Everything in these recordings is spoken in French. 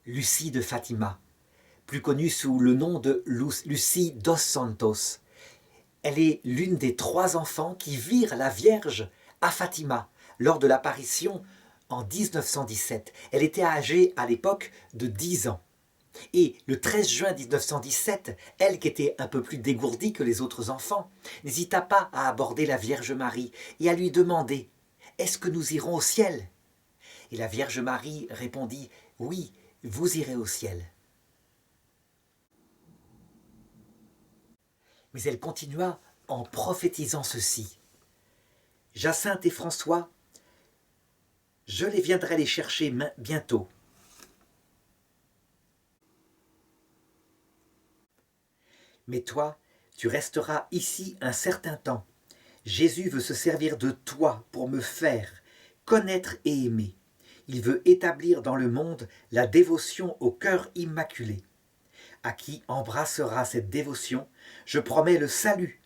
Lucie de Fatima, plus connue sous le nom de Lucie dos Santos. Elle est l'une des 3 enfants qui virent la Vierge à Fatima lors de l'apparition en 1917. Elle était âgée à l'époque de 10 ans. Et le 13 juin 1917, elle qui était un peu plus dégourdie que les autres enfants, n'hésita pas à aborder la Vierge Marie et à lui demander « Est-ce que nous irons au ciel ?» Et la Vierge Marie répondit « Oui, vous irez au ciel. » Mais elle continua en prophétisant ceci. « Jacinthe et François, je viendrai les chercher bientôt. Mais toi, tu resteras ici un certain temps. Jésus veut se servir de toi pour me faire connaître et aimer. Il veut établir dans le monde la dévotion au cœur immaculé. À qui embrassera cette dévotion, je promets le salut.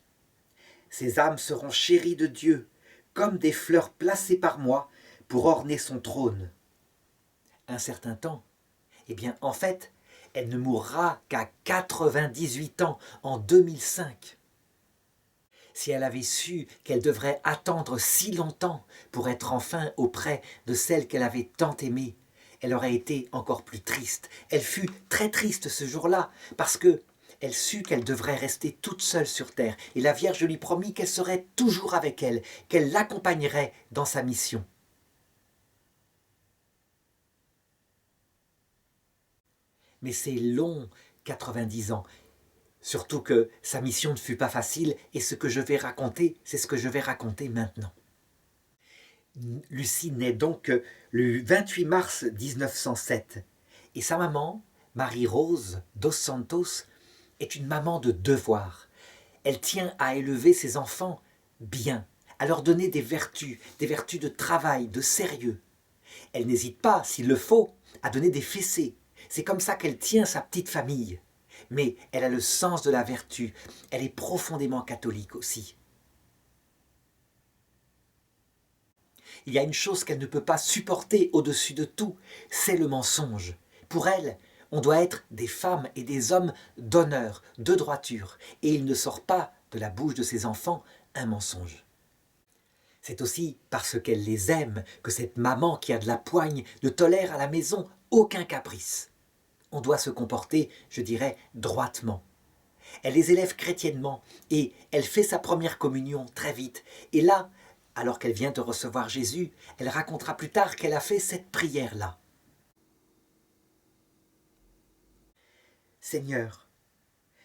Ces âmes seront chéries de Dieu, comme des fleurs placées par moi pour orner son trône. » Un certain temps, eh bien en fait, elle ne mourra qu'à 98 ans, en 2005. Si elle avait su qu'elle devrait attendre si longtemps pour être enfin auprès de celle qu'elle avait tant aimée, elle aurait été encore plus triste. Elle fut très triste ce jour-là, parce que elle sut qu'elle devrait rester toute seule sur terre, et la Vierge lui promit qu'elle serait toujours avec elle, qu'elle l'accompagnerait dans sa mission. Mais c'est long, 90 ans. Surtout que sa mission ne fut pas facile, et ce que je vais raconter, c'est ce que je vais raconter maintenant. Lucie naît donc le 28 mars 1907, et sa maman, Marie-Rose dos Santos, est une maman de devoir. Elle tient à élever ses enfants bien, à leur donner des vertus de travail, de sérieux. Elle n'hésite pas, s'il le faut, à donner des fessées. C'est comme ça qu'elle tient sa petite famille. Mais elle a le sens de la vertu. Elle est profondément catholique aussi. Il y a une chose qu'elle ne peut pas supporter au-dessus de tout, c'est le mensonge. Pour elle, on doit être des femmes et des hommes d'honneur, de droiture. Et il ne sort pas de la bouche de ses enfants un mensonge. C'est aussi parce qu'elle les aime que cette maman qui a de la poigne ne tolère à la maison aucun caprice. On doit se comporter, je dirais, droitement. Elle les élève chrétiennement et elle fait sa première communion très vite. Et là, alors qu'elle vient de recevoir Jésus, elle racontera plus tard qu'elle a fait cette prière-là. « Seigneur,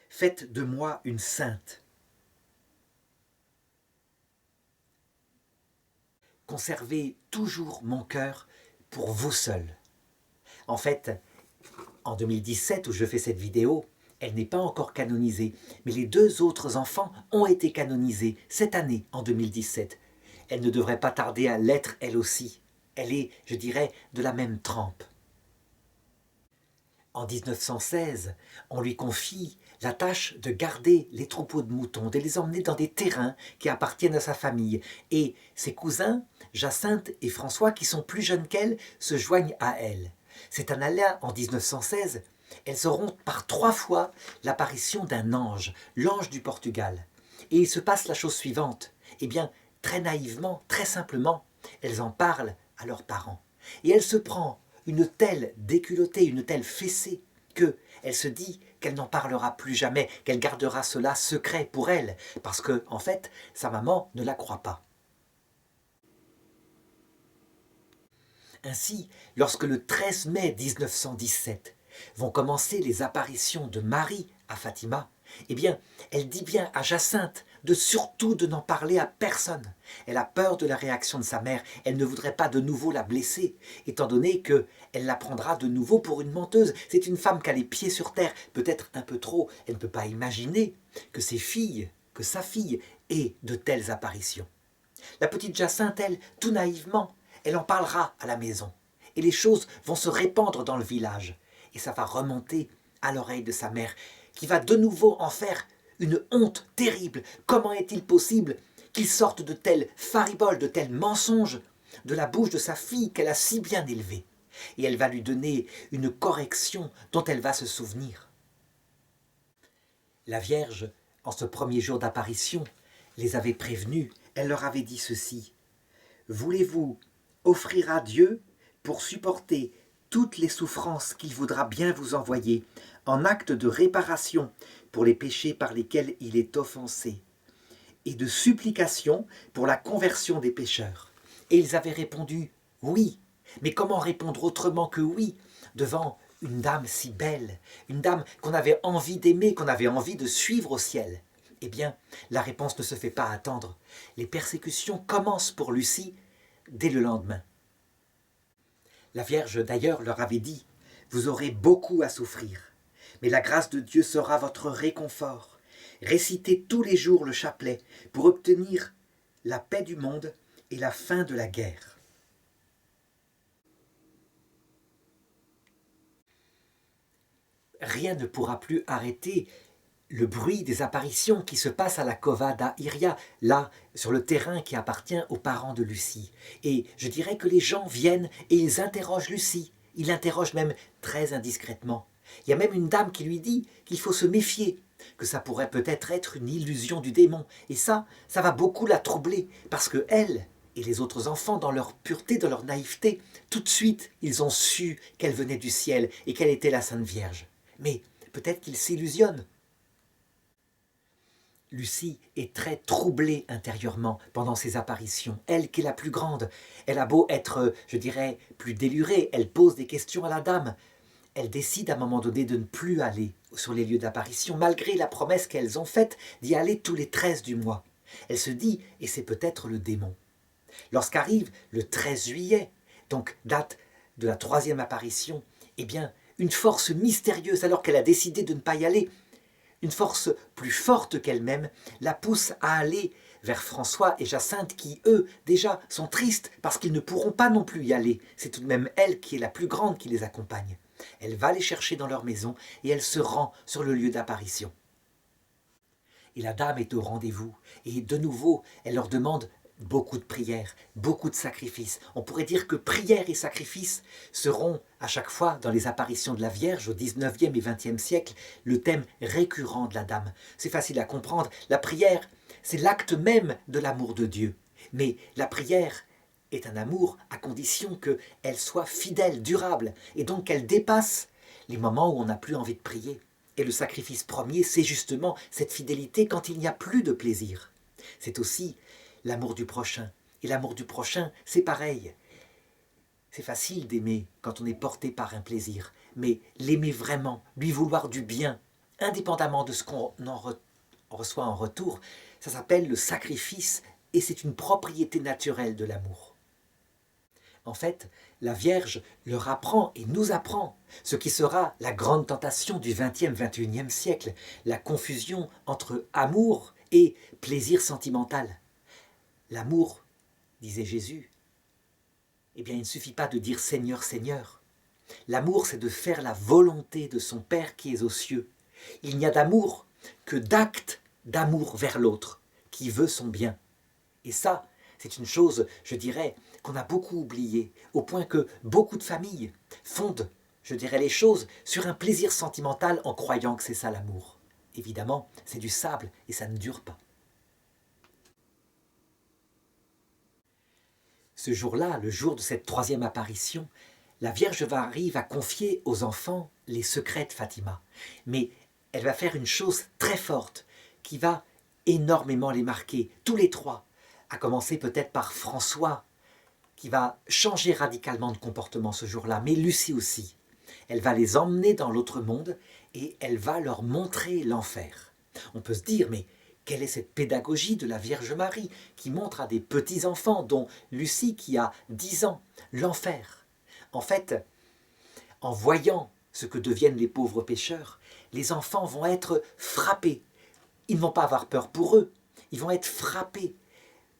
faites de moi une sainte. Conservez toujours mon cœur pour vous seul. » En fait, en 2017, où je fais cette vidéo, elle n'est pas encore canonisée, mais les 2 autres enfants ont été canonisés cette année, en 2017. Elle ne devrait pas tarder à l'être elle aussi. Elle est, je dirais, de la même trempe. En 1916, on lui confie la tâche de garder les troupeaux de moutons, de les emmener dans des terrains qui appartiennent à sa famille. Et ses cousins, Jacinthe et François, qui sont plus jeunes qu'elle, se joignent à elle. Cette année-là, en 1916, elles auront par 3 fois l'apparition d'un ange, l'ange du Portugal. Et il se passe la chose suivante. Eh bien, très naïvement, très simplement, elles en parlent à leurs parents. Et elle se prend une telle déculottée, une telle fessée, qu'elle se dit qu'elle n'en parlera plus jamais, qu'elle gardera cela secret pour elle, parce que, en fait, sa maman ne la croit pas. Ainsi, lorsque le 13 mai 1917 vont commencer les apparitions de Marie à Fatima, eh bien, elle dit bien à Jacinthe de n'en parler à personne. Elle a peur de la réaction de sa mère, elle ne voudrait pas de nouveau la blesser, étant donné qu'elle la prendra de nouveau pour une menteuse. C'est une femme qui a les pieds sur terre, peut-être un peu trop, elle ne peut pas imaginer que sa fille ait de telles apparitions. La petite Jacinthe, elle, tout naïvement, elle en parlera à la maison. Et les choses vont se répandre dans le village. Et ça va remonter à l'oreille de sa mère, qui va de nouveau en faire une honte terrible. Comment est-il possible qu'il sorte de telles fariboles, de tels mensonges de la bouche de sa fille qu'elle a si bien élevée? et elle va lui donner une correction dont elle va se souvenir. La Vierge, en ce premier jour d'apparition, les avait prévenus, elle leur avait dit ceci: « Voulez-vous offrir à Dieu pour supporter toutes les souffrances qu'il voudra bien vous envoyer, en acte de réparation pour les péchés par lesquels il est offensé, et de supplication pour la conversion des pécheurs ?» Et ils avaient répondu « Oui ». Mais comment répondre autrement que oui devant une dame si belle, une dame qu'on avait envie d'aimer, qu'on avait envie de suivre au ciel? Eh bien, la réponse ne se fait pas attendre. Les persécutions commencent pour Lucie dès le lendemain. La Vierge d'ailleurs leur avait dit: « Vous aurez beaucoup à souffrir, mais la grâce de Dieu sera votre réconfort. Récitez tous les jours le chapelet pour obtenir la paix du monde et la fin de la guerre. » Rien ne pourra plus arrêter le bruit des apparitions qui se passent à la Cova da Iria, là, sur le terrain qui appartient aux parents de Lucie. Et je dirais que les gens viennent et ils interrogent Lucie. Ils l'interrogent même très indiscrètement. Il y a même une dame qui lui dit qu'il faut se méfier, que ça pourrait peut-être être une illusion du démon. Et ça va beaucoup la troubler, parce que elle et les autres enfants, dans leur pureté, dans leur naïveté, tout de suite, ils ont su qu'elle venait du ciel et qu'elle était la Sainte Vierge. Mais peut-être qu'ils s'illusionnent. Lucie est très troublée intérieurement pendant ces apparitions. Elle qui est la plus grande, elle a beau être, je dirais, plus délurée, elle pose des questions à la dame. Elle décide à un moment donné de ne plus aller sur les lieux d'apparition, malgré la promesse qu'elles ont faite d'y aller tous les 13 du mois. Elle se dit, et c'est peut-être le démon. Lorsqu'arrive le 13 juillet, donc date de la 3e apparition, eh bien, une force mystérieuse, alors qu'elle a décidé de ne pas y aller, une force plus forte qu'elle-même, la pousse à aller vers François et Jacinthe qui, eux, déjà sont tristes parce qu'ils ne pourront pas non plus y aller. C'est tout de même elle qui est la plus grande qui les accompagne. Elle va les chercher dans leur maison et elle se rend sur le lieu d'apparition. Et la dame est au rendez-vous. Et de nouveau, elle leur demande beaucoup de prières, beaucoup de sacrifices. On pourrait dire que prières et sacrifices seront à chaque fois dans les apparitions de la Vierge au 19e et 20e siècle le thème récurrent de la dame. C'est facile à comprendre. La prière, c'est l'acte même de l'amour de Dieu. Mais la prière est un amour à condition qu'elle soit fidèle, durable, et donc qu'elle dépasse les moments où on n'a plus envie de prier. Et le sacrifice premier, c'est justement cette fidélité quand il n'y a plus de plaisir. C'est aussi l'amour du prochain. Et l'amour du prochain, c'est pareil. C'est facile d'aimer quand on est porté par un plaisir, mais l'aimer vraiment, lui vouloir du bien, indépendamment de ce qu'on reçoit en retour, ça s'appelle le sacrifice et c'est une propriété naturelle de l'amour. En fait, la Vierge leur apprend et nous apprend ce qui sera la grande tentation du 20e, 21e siècle, la confusion entre amour et plaisir sentimental. L'amour, disait Jésus, eh bien il ne suffit pas de dire Seigneur, Seigneur. L'amour, c'est de faire la volonté de son Père qui est aux cieux. Il n'y a d'amour que d'acte d'amour vers l'autre, qui veut son bien. Et ça, c'est une chose, je dirais, qu'on a beaucoup oubliée, au point que beaucoup de familles fondent, je dirais, les choses sur un plaisir sentimental en croyant que c'est ça l'amour. Évidemment, c'est du sable et ça ne dure pas. Ce jour-là, le jour de cette 3e apparition, la Vierge arrive à confier aux enfants les secrets de Fatima. Mais elle va faire une chose très forte qui va énormément les marquer, tous les 3, à commencer peut-être par François, qui va changer radicalement de comportement ce jour-là, mais Lucie aussi. Elle va les emmener dans l'autre monde et elle va leur montrer l'enfer. On peut se dire, mais quelle est cette pédagogie de la Vierge Marie qui montre à des petits-enfants, dont Lucie qui a 10 ans, l'enfer? En fait, en voyant ce que deviennent les pauvres pécheurs, les enfants vont être frappés. Ils ne vont pas avoir peur pour eux, ils vont être frappés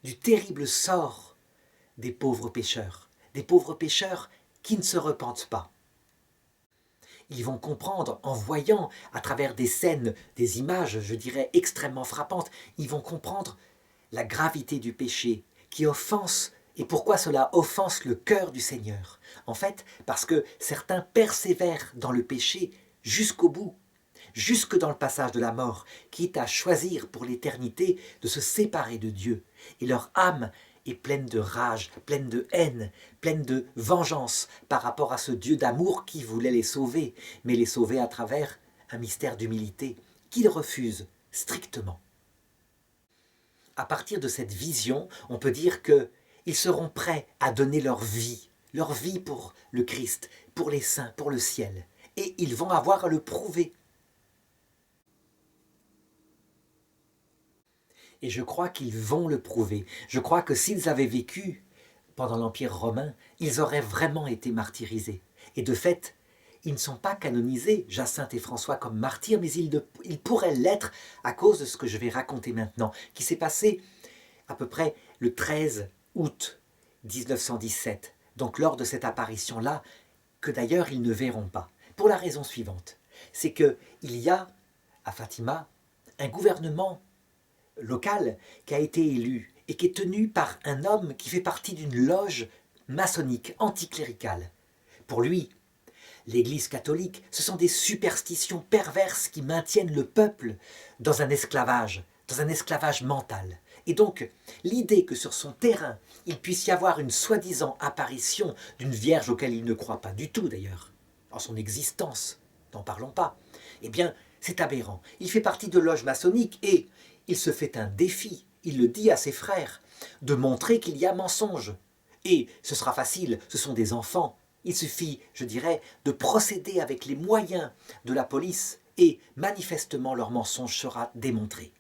du terrible sort des pauvres pécheurs qui ne se repentent pas. Ils vont comprendre en voyant à travers des scènes, des images, je dirais, extrêmement frappantes, ils vont comprendre la gravité du péché qui offense Et pourquoi cela offense le cœur du Seigneur? En fait, parce que certains persévèrent dans le péché jusqu'au bout, jusque dans le passage de la mort, quitte à choisir pour l'éternité de se séparer de Dieu. Et leur âme est pleine de rage, pleine de haine, pleine de vengeance par rapport à ce Dieu d'amour qui voulait les sauver, mais les sauver à travers un mystère d'humilité qu'ils refusent strictement. À partir de cette vision, on peut dire qu'ils seront prêts à donner leur vie pour le Christ, pour les saints, pour le ciel. Et ils vont avoir à le prouver. Et je crois qu'ils vont le prouver. Je crois que s'ils avaient vécu pendant l'Empire romain, ils auraient vraiment été martyrisés. Et de fait, ils ne sont pas canonisés, Jacinthe et François, comme martyrs, mais ils pourraient l'être à cause de ce que je vais raconter maintenant, qui s'est passé à peu près le 13 août 1917, donc lors de cette apparition-là, que d'ailleurs ils ne verront pas, pour la raison suivante, c'est qu'il y a à Fatima un gouvernement local qui a été élu et qui est tenu par un homme qui fait partie d'une loge maçonnique anticléricale. Pour lui, l'Église catholique, ce sont des superstitions perverses qui maintiennent le peuple dans un esclavage mental. Et donc, l'idée que sur son terrain, il puisse y avoir une soi-disant apparition d'une vierge auquel il ne croit pas du tout d'ailleurs, en son existence, n'en parlons pas, eh bien, c'est aberrant. Il fait partie de loge maçonnique et il se fait un défi, il le dit à ses frères, de montrer qu'il y a mensonge. Et ce sera facile, ce sont des enfants. Il suffit, je dirais, de procéder avec les moyens de la police et manifestement leur mensonge sera démontré.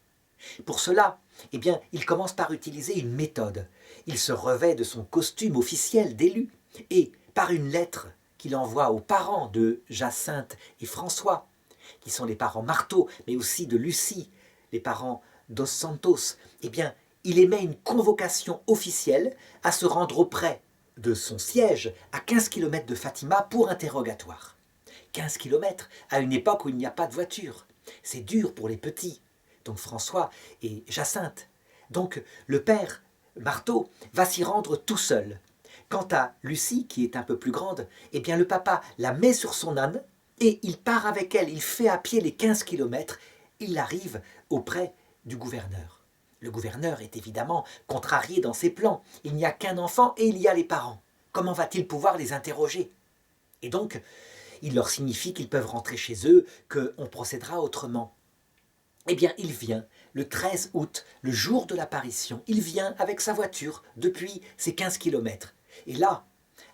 Pour cela, eh bien, il commence par utiliser une méthode. Il se revêt de son costume officiel d'élu et, par une lettre qu'il envoie aux parents de Jacinthe et François, qui sont les parents Marteau, mais aussi de Lucie, les parents dos Santos, eh bien, il émet une convocation officielle à se rendre auprès de son siège à 15 km de Fatima pour interrogatoire. 15 km à une époque où il n'y a pas de voiture. C'est dur pour les petits, donc François et Jacinthe. Donc le père, Marteau, va s'y rendre tout seul. Quant à Lucie, qui est un peu plus grande, eh bien le papa la met sur son âne et il part avec elle, il fait à pied les 15 km, il arrive auprès du gouverneur. Le gouverneur est évidemment contrarié dans ses plans. Il n'y a qu'un enfant et il y a les parents. Comment va-t-il pouvoir les interroger? Et donc, il leur signifie qu'ils peuvent rentrer chez eux, qu'on procédera autrement. Eh bien, il vient le 13 août, le jour de l'apparition. Il vient avec sa voiture depuis ses 15 kilomètres. Et là,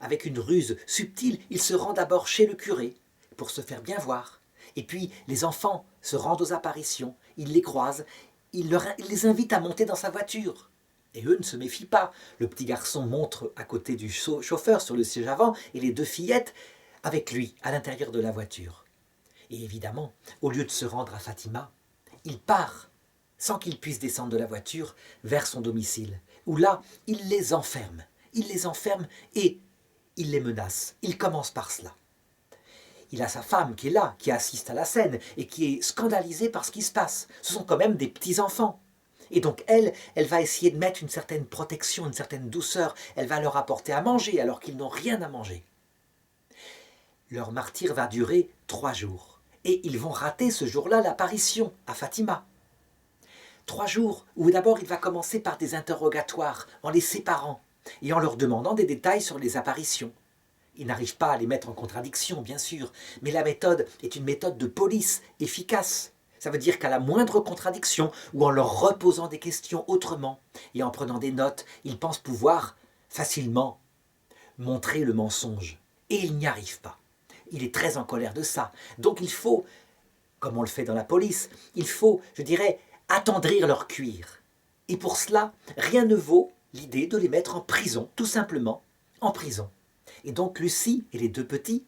avec une ruse subtile, il se rend d'abord chez le curé pour se faire bien voir. Et puis, les enfants se rendent aux apparitions. Il les croise. Il les invite à monter dans sa voiture. Et eux ne se méfient pas. Le petit garçon monte à côté du chauffeur sur le siège avant et les deux fillettes avec lui à l'intérieur de la voiture. Et évidemment, au lieu de se rendre à Fatima, il part, sans qu'il puisse descendre de la voiture, vers son domicile, où là, il les enferme. Il les enferme et il les menace. Il commence par cela. Il a sa femme qui est là, qui assiste à la scène et qui est scandalisée par ce qui se passe. Ce sont quand même des petits-enfants. Et donc elle va essayer de mettre une certaine protection, une certaine douceur. Elle va leur apporter à manger alors qu'ils n'ont rien à manger. Leur martyre va durer 3 jours. Et ils vont rater ce jour-là l'apparition à Fatima. 3 jours où d'abord il va commencer par des interrogatoires en les séparant et en leur demandant des détails sur les apparitions. Il n'arrive pas à les mettre en contradiction, bien sûr, mais la méthode est une méthode de police efficace. Ça veut dire qu'à la moindre contradiction, ou en leur reposant des questions autrement, et en prenant des notes, ils pensent pouvoir facilement montrer le mensonge. Et il n'y arrive pas. Il est très en colère de ça. Donc il faut, comme on le fait dans la police, il faut, je dirais, attendrir leur cuir. Et pour cela, rien ne vaut l'idée de les mettre en prison, tout simplement, en prison. Et donc Lucie et les deux petits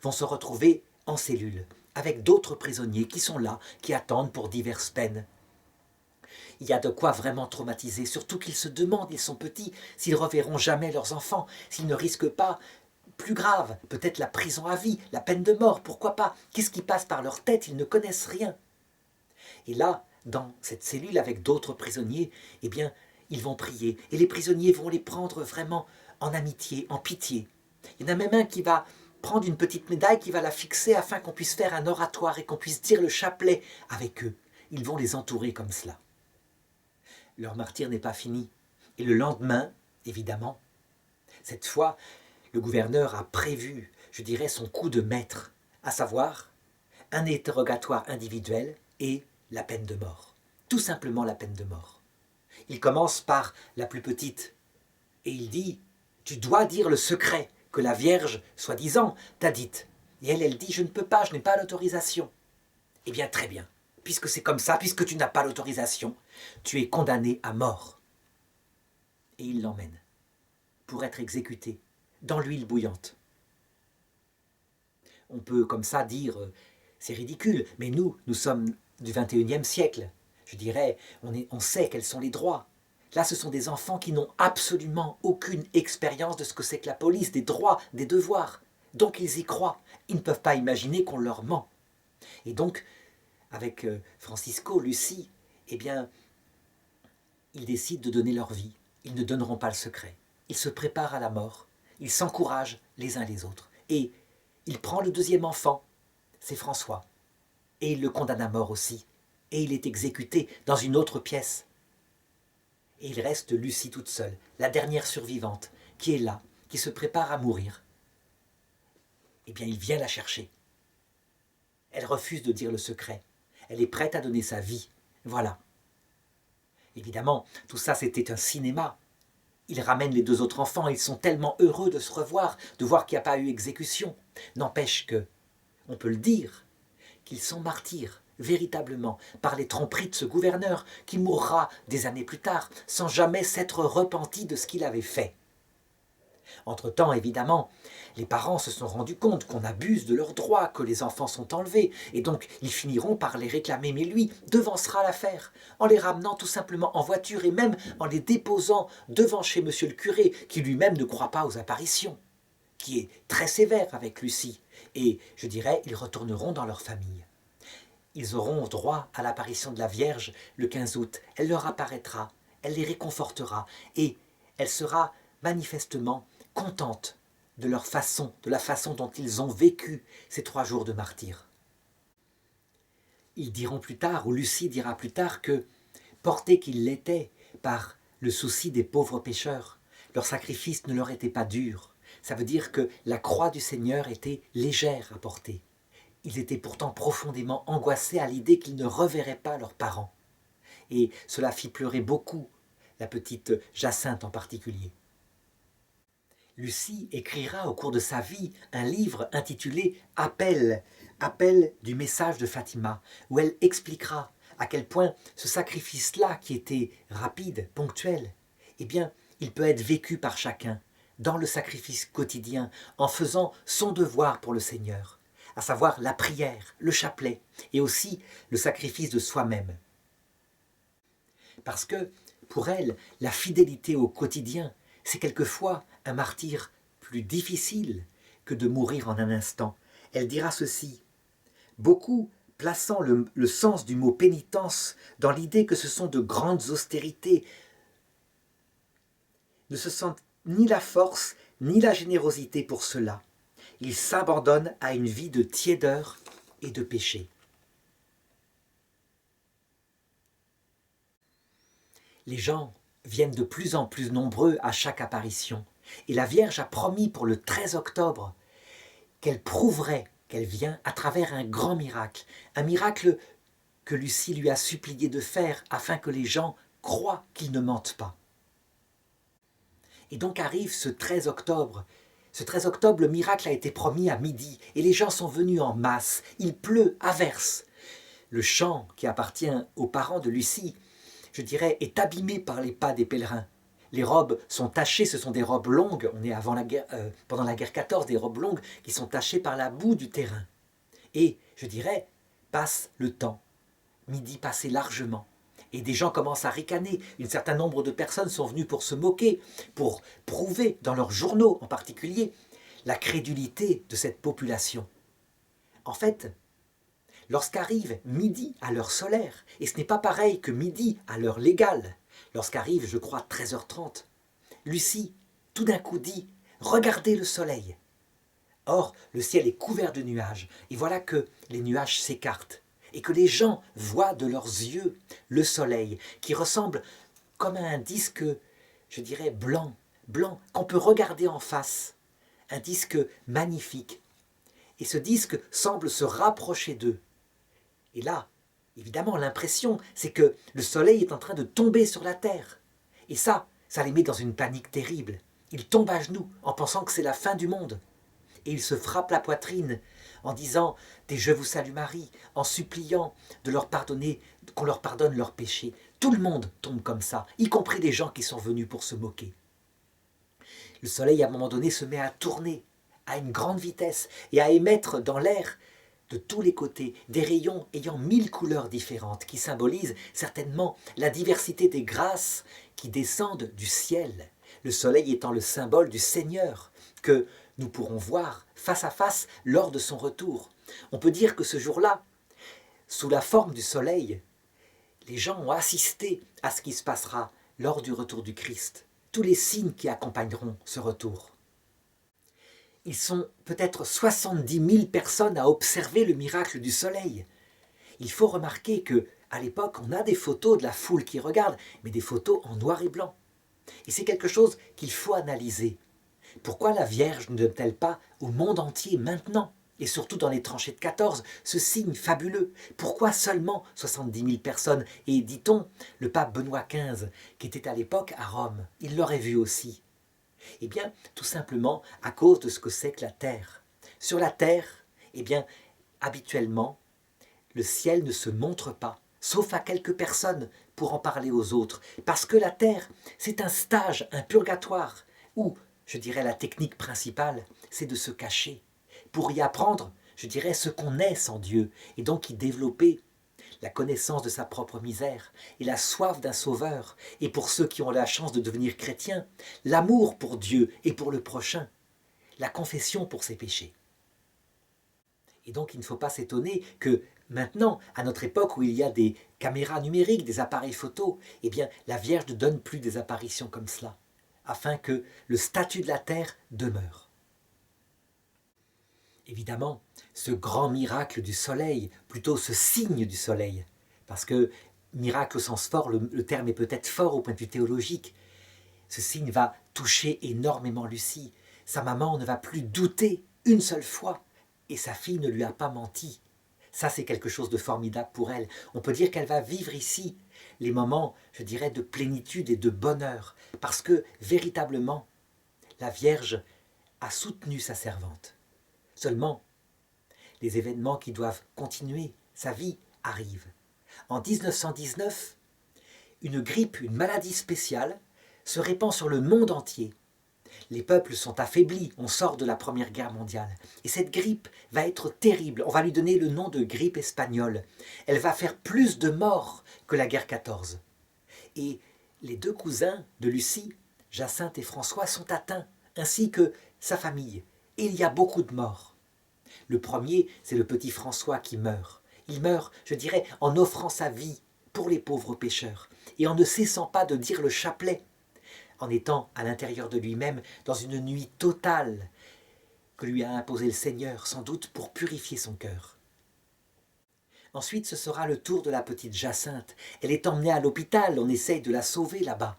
vont se retrouver en cellule, avec d'autres prisonniers qui sont là, qui attendent pour diverses peines. Il y a de quoi vraiment traumatiser, surtout qu'ils se demandent, ils sont petits, s'ils reverront jamais leurs enfants, s'ils ne risquent pas, plus grave, peut-être la prison à vie, la peine de mort, pourquoi pas? Qu'est-ce qui passe par leur tête? Ils ne connaissent rien. Et là, dans cette cellule avec d'autres prisonniers, eh bien, ils vont prier et les prisonniers vont les prendre vraiment en amitié, en pitié. Il y en a même un qui va prendre une petite médaille, qui va la fixer afin qu'on puisse faire un oratoire et qu'on puisse dire le chapelet avec eux. Ils vont les entourer comme cela. Leur martyre n'est pas fini. Et le lendemain, évidemment, cette fois, le gouverneur a prévu, je dirais, son coup de maître, à savoir un interrogatoire individuel et la peine de mort. Tout simplement la peine de mort. Il commence par la plus petite et il dit « Tu dois dire le secret que la Vierge, soi-disant, t'a dit. » Et elle dit « Je ne peux pas, je n'ai pas l'autorisation. » Eh bien, très bien. Puisque c'est comme ça, puisque tu n'as pas l'autorisation, tu es condamné à mort. Et il l'emmène pour être exécuté dans l'huile bouillante. On peut comme ça dire c'est ridicule, mais nous sommes du 21e siècle. Je dirais, on sait quels sont les droits. Là, ce sont des enfants qui n'ont absolument aucune expérience de ce que c'est que la police, des droits, des devoirs. Donc ils y croient. Ils ne peuvent pas imaginer qu'on leur ment. Et donc, avec Francisco, Lucie, eh bien, ils décident de donner leur vie. Ils ne donneront pas le secret. Ils se préparent à la mort. Ils s'encouragent les uns les autres. Et il prend le deuxième enfant, c'est François. Et il le condamne à mort aussi. Et il est exécuté dans une autre pièce. Et il reste Lucie toute seule, la dernière survivante, qui est là, qui se prépare à mourir. Eh bien, il vient la chercher. Elle refuse de dire le secret. Elle est prête à donner sa vie. Voilà. Évidemment, tout ça, c'était un cinéma. Il ramène les deux autres enfants, ils sont tellement heureux de se revoir, de voir qu'il n'y a pas eu exécution. N'empêche que, on peut le dire, qu'ils sont martyrs, véritablement, par les tromperies de ce gouverneur qui mourra des années plus tard, sans jamais s'être repenti de ce qu'il avait fait. Entre-temps, évidemment, les parents se sont rendus compte qu'on abuse de leurs droits, que les enfants sont enlevés, et donc ils finiront par les réclamer. Mais lui devancera l'affaire, en les ramenant tout simplement en voiture et même en les déposant devant chez monsieur le curé, qui lui-même ne croit pas aux apparitions, qui est très sévère avec Lucie. Et je dirais, ils retourneront dans leur famille. Ils auront droit à l'apparition de la Vierge le 15 août. Elle leur apparaîtra, elle les réconfortera, et elle sera manifestement contente de leur façon, de la façon dont ils ont vécu ces 3 jours de martyre. Ils diront plus tard, ou Lucie dira plus tard, que, portés qu'ils l'étaient par le souci des pauvres pécheurs, leur sacrifice ne leur était pas dur. Ça veut dire que la croix du Seigneur était légère à porter. Ils étaient pourtant profondément angoissés à l'idée qu'ils ne reverraient pas leurs parents. Et cela fit pleurer beaucoup, la petite Jacinthe en particulier. Lucie écrira au cours de sa vie un livre intitulé « Appel », Appel du message de Fatima, où elle expliquera à quel point ce sacrifice-là, qui était rapide, ponctuel, eh bien, il peut être vécu par chacun, dans le sacrifice quotidien, en faisant son devoir pour le Seigneur, à savoir la prière, le chapelet, et aussi le sacrifice de soi-même. Parce que, pour elle, la fidélité au quotidien, c'est quelquefois un martyre plus difficile que de mourir en un instant. Elle dira ceci, beaucoup plaçant le sens du mot pénitence dans l'idée que ce sont de grandes austérités, ne se sentent ni la force ni la générosité pour cela. Ils s'abandonnent à une vie de tiédeur et de péché. Les gens viennent de plus en plus nombreux à chaque apparition. Et la Vierge a promis pour le 13 octobre qu'elle prouverait qu'elle vient à travers un grand miracle que Lucie lui a supplié de faire afin que les gens croient qu'ils ne mentent pas. Et donc arrive ce 13 octobre. Ce 13 octobre, le miracle a été promis à midi et les gens sont venus en masse. Il pleut, averse. Le champ qui appartient aux parents de Lucie, je dirais, est abîmé par les pas des pèlerins. Les robes sont tachées, ce sont des robes longues, on est pendant la guerre 14, des robes longues qui sont tachées par la boue du terrain. Et, je dirais, passe le temps. Midi passé largement. Et des gens commencent à ricaner. Un certain nombre de personnes sont venues pour se moquer, pour prouver, dans leurs journaux en particulier, la crédulité de cette population. En fait, lorsqu'arrive midi à l'heure solaire, et ce n'est pas pareil que midi à l'heure légale, Lorsqu'arrive, je crois, 13h30, Lucie, tout d'un coup, dit « Regardez le soleil !» Or, le ciel est couvert de nuages, et voilà que les nuages s'écartent, et que les gens voient de leurs yeux le soleil, qui ressemble comme à un disque, je dirais, blanc, blanc, qu'on peut regarder en face, un disque magnifique. Et ce disque semble se rapprocher d'eux. Et là, évidemment, l'impression, c'est que le soleil est en train de tomber sur la terre. Et ça les met dans une panique terrible. Ils tombent à genoux en pensant que c'est la fin du monde. Et ils se frappent la poitrine en disant des Je vous salue Marie, en suppliant de leur pardonner, qu'on leur pardonne leurs péchés. Tout le monde tombe comme ça, y compris des gens qui sont venus pour se moquer. Le soleil, à un moment donné, se met à tourner à une grande vitesse et à émettre dans l'air de tous les côtés des rayons ayant 1000 couleurs différentes qui symbolisent certainement la diversité des grâces qui descendent du ciel. Le soleil étant le symbole du Seigneur que nous pourrons voir face à face lors de son retour. On peut dire que ce jour-là, sous la forme du soleil, les gens ont assisté à ce qui se passera lors du retour du Christ, tous les signes qui accompagneront ce retour. Ils sont peut-être 70 000 personnes à observer le miracle du soleil. Il faut remarquer qu'à l'époque, on a des photos de la foule qui regarde, mais des photos en noir et blanc. Et c'est quelque chose qu'il faut analyser. Pourquoi la Vierge ne donne-t-elle pas au monde entier maintenant, et surtout dans les tranchées de 14, ce signe fabuleux? Pourquoi seulement 70 000 personnes? Et dit-on, le pape Benoît XV, qui était à l'époque à Rome, il l'aurait vu aussi. Eh bien, tout simplement à cause de ce que c'est que la Terre. Sur la Terre, eh bien, habituellement, le ciel ne se montre pas, sauf à quelques personnes pour en parler aux autres. Parce que la Terre, c'est un stage, un purgatoire, où, je dirais, la technique principale, c'est de se cacher, pour y apprendre, je dirais, ce qu'on est sans Dieu, et donc y développer la connaissance de sa propre misère et la soif d'un sauveur, et pour ceux qui ont la chance de devenir chrétiens, l'amour pour Dieu et pour le prochain, la confession pour ses péchés. Et donc il ne faut pas s'étonner que maintenant, à notre époque où il y a des caméras numériques, des appareils photo, eh bien la Vierge ne donne plus des apparitions comme cela, afin que le statut de la terre demeure. Évidemment, ce grand miracle du soleil, plutôt ce signe du soleil, parce que miracle au sens fort, le terme est peut-être fort au point de vue théologique, ce signe va toucher énormément Lucie. Sa maman ne va plus douter une seule fois, et sa fille ne lui a pas menti. Ça, c'est quelque chose de formidable pour elle. On peut dire qu'elle va vivre ici les moments, je dirais, de plénitude et de bonheur, parce que, véritablement, la Vierge a soutenu sa servante. Seulement, les événements qui doivent continuer sa vie arrivent. En 1919, une grippe, une maladie spéciale, se répand sur le monde entier. Les peuples sont affaiblis, on sort de la Première Guerre mondiale. Et cette grippe va être terrible, on va lui donner le nom de grippe espagnole. Elle va faire plus de morts que la guerre 14. Et les deux cousins de Lucie, Jacinthe et François, sont atteints, ainsi que sa famille. Et il y a beaucoup de morts. Le premier, c'est le petit François qui meurt. Il meurt, je dirais, en offrant sa vie pour les pauvres pécheurs, et en ne cessant pas de dire le chapelet, en étant à l'intérieur de lui-même dans une nuit totale que lui a imposé le Seigneur, sans doute pour purifier son cœur. Ensuite, ce sera le tour de la petite Jacinthe. Elle est emmenée à l'hôpital, on essaye de la sauver là-bas.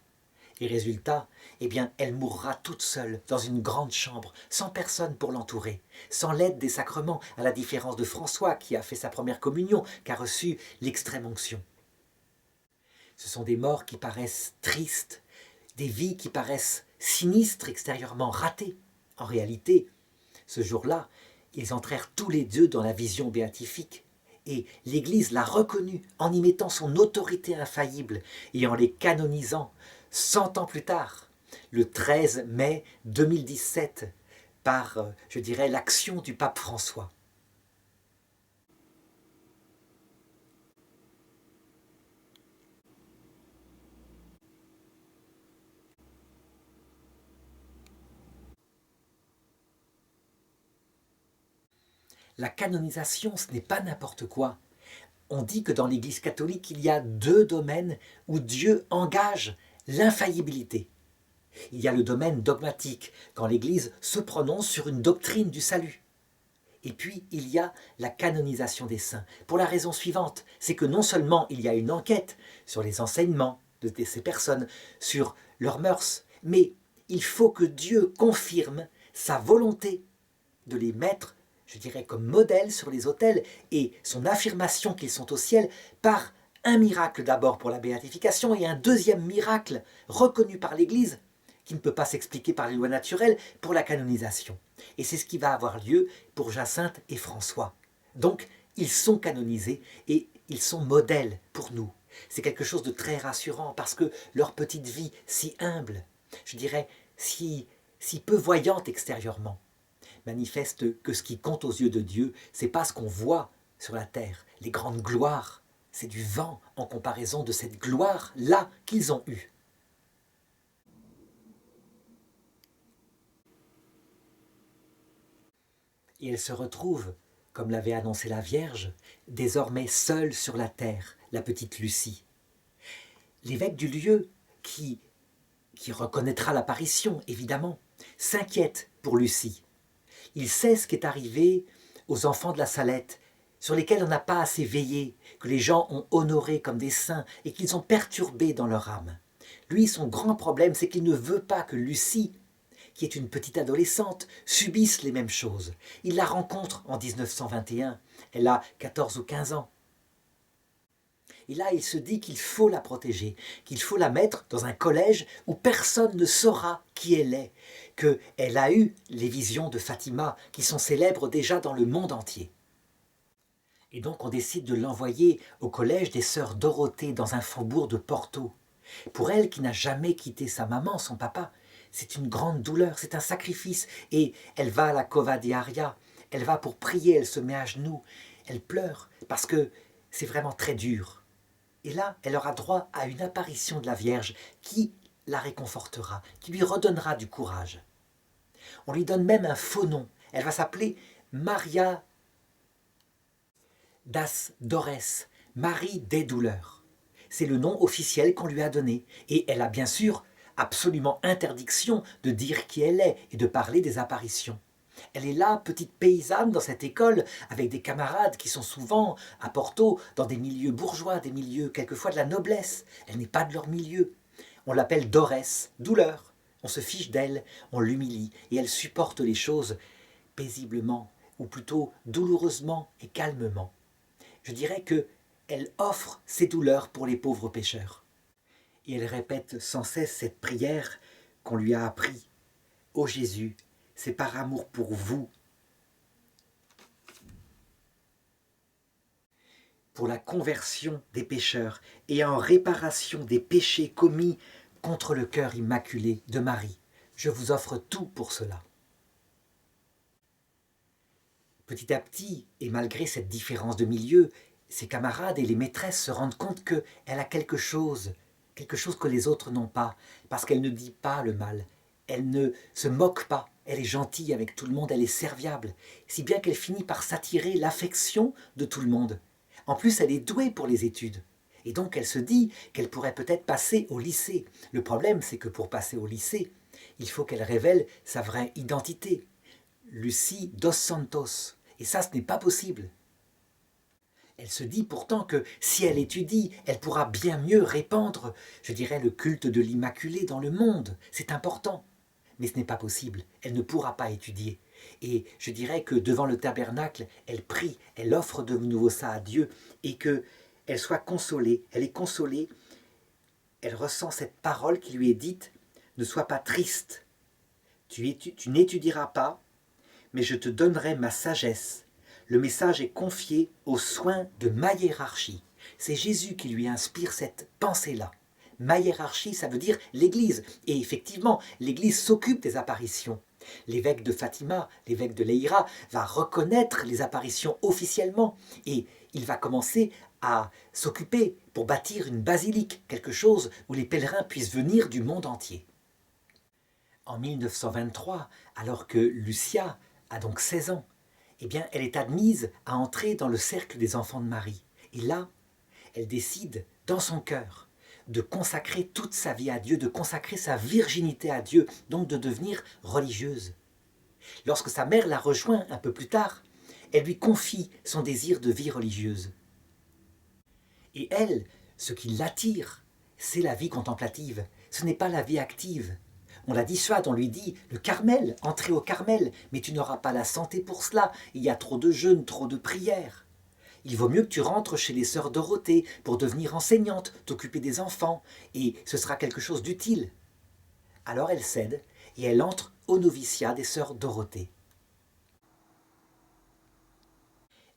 Et résultat, eh bien, elle mourra toute seule dans une grande chambre, sans personne pour l'entourer, sans l'aide des sacrements, à la différence de François qui a fait sa première communion, qui a reçu l'extrême-onction. Ce sont des morts qui paraissent tristes, des vies qui paraissent sinistres extérieurement, ratées. En réalité, ce jour-là, ils entrèrent tous les deux dans la vision béatifique. Et l'Église l'a reconnu en y mettant son autorité infaillible et en les canonisant 100 ans plus tard, le 13 mai 2017, par, je dirais, l'action du pape François. La canonisation, ce n'est pas n'importe quoi. On dit que dans l'Église catholique, il y a 2 domaines où Dieu engage l'infaillibilité. Il y a le domaine dogmatique, quand l'Église se prononce sur une doctrine du salut. Et puis, il y a la canonisation des saints, pour la raison suivante, c'est que non seulement il y a une enquête sur les enseignements de ces personnes, sur leurs mœurs, mais il faut que Dieu confirme sa volonté de les mettre, je dirais, comme modèle sur les autels, et son affirmation qu'ils sont au ciel par un miracle d'abord pour la béatification et un deuxième miracle reconnu par l'Église, qui ne peut pas s'expliquer par les lois naturelles, pour la canonisation. Et c'est ce qui va avoir lieu pour Jacinthe et François. Donc, ils sont canonisés et ils sont modèles pour nous. C'est quelque chose de très rassurant parce que leur petite vie si humble, je dirais si peu voyante extérieurement, manifeste que ce qui compte aux yeux de Dieu, c'est pas ce qu'on voit sur la terre, les grandes gloires, c'est du vent en comparaison de cette gloire-là qu'ils ont eue. Et elle se retrouve, comme l'avait annoncé la Vierge, désormais seule sur la terre, la petite Lucie. L'évêque du lieu, qui reconnaîtra l'apparition, évidemment, s'inquiète pour Lucie. Il sait ce qui est arrivé aux enfants de la Salette, sur lesquels on n'a pas assez veillé, que les gens ont honorés comme des saints et qu'ils ont perturbés dans leur âme. Lui, son grand problème, c'est qu'il ne veut pas que Lucie, qui est une petite adolescente, subisse les mêmes choses. Il la rencontre en 1921, elle a 14 ou 15 ans. Et là, il se dit qu'il faut la protéger, qu'il faut la mettre dans un collège où personne ne saura qui elle est, qu'elle a eu les visions de Fatima, qui sont célèbres déjà dans le monde entier. Et donc on décide de l'envoyer au collège des sœurs Dorothée dans un faubourg de Porto. Pour elle qui n'a jamais quitté sa maman, son papa, c'est une grande douleur, c'est un sacrifice. Et elle va à la Cova di Aria, elle va pour prier, elle se met à genoux, elle pleure parce que c'est vraiment très dur. Et là, elle aura droit à une apparition de la Vierge qui la réconfortera, qui lui redonnera du courage. On lui donne même un faux nom. Elle va s'appeler Maria das Dores, Marie des douleurs. C'est le nom officiel qu'on lui a donné. Et elle a bien sûr absolument interdiction de dire qui elle est et de parler des apparitions. Elle est là, petite paysanne dans cette école, avec des camarades qui sont souvent à Porto, dans des milieux bourgeois, des milieux quelquefois de la noblesse. Elle n'est pas de leur milieu. On l'appelle Dorès, douleur. On se fiche d'elle, on l'humilie, et elle supporte les choses paisiblement, ou plutôt douloureusement et calmement. Je dirais qu'elle offre ses douleurs pour les pauvres pécheurs. Et elle répète sans cesse cette prière qu'on lui a appris. Ô Jésus, c'est par amour pour vous, pour la conversion des pécheurs et en réparation des péchés commis contre le cœur immaculé de Marie. Je vous offre tout pour cela. Petit à petit, et malgré cette différence de milieu, ses camarades et les maîtresses se rendent compte qu'elle a quelque chose que les autres n'ont pas, parce qu'elle ne dit pas le mal, elle ne se moque pas, elle est gentille avec tout le monde, elle est serviable, si bien qu'elle finit par s'attirer l'affection de tout le monde. En plus, elle est douée pour les études. Et donc elle se dit qu'elle pourrait peut-être passer au lycée. Le problème, c'est que pour passer au lycée, il faut qu'elle révèle sa vraie identité. Lucie dos Santos. Et ça, ce n'est pas possible. Elle se dit pourtant que si elle étudie, elle pourra bien mieux répandre, je dirais, le culte de l'Immaculée dans le monde. C'est important. Mais ce n'est pas possible. Elle ne pourra pas étudier. Et je dirais que devant le tabernacle, elle prie, elle offre de nouveau ça à Dieu et qu'elle soit consolée. Elle est consolée. Elle ressent cette parole qui lui est dite « Ne sois pas triste. Tu n'étudieras pas, mais je te donnerai ma sagesse. Le message est confié aux soins de ma hiérarchie. » C'est Jésus qui lui inspire cette pensée-là. Ma hiérarchie, ça veut dire l'Église. Et effectivement, l'Église s'occupe des apparitions. L'évêque de Fatima, l'évêque de Leiria, va reconnaître les apparitions officiellement. Et il va commencer à s'occuper pour bâtir une basilique, quelque chose où les pèlerins puissent venir du monde entier. En 1923, alors que Lucia a donc 16 ans, eh bien, elle est admise à entrer dans le cercle des enfants de Marie. Et là, elle décide, dans son cœur, de consacrer toute sa vie à Dieu, de consacrer sa virginité à Dieu, donc de devenir religieuse. Lorsque sa mère la rejoint un peu plus tard, elle lui confie son désir de vie religieuse. Et elle, ce qui l'attire, c'est la vie contemplative, ce n'est pas la vie active. On la dissuade, on lui dit, le Carmel, entrez au Carmel, mais tu n'auras pas la santé pour cela, il y a trop de jeûnes, trop de prières. Il vaut mieux que tu rentres chez les sœurs Dorothée pour devenir enseignante, t'occuper des enfants, et ce sera quelque chose d'utile. Alors elle cède, et elle entre au noviciat des sœurs Dorothée.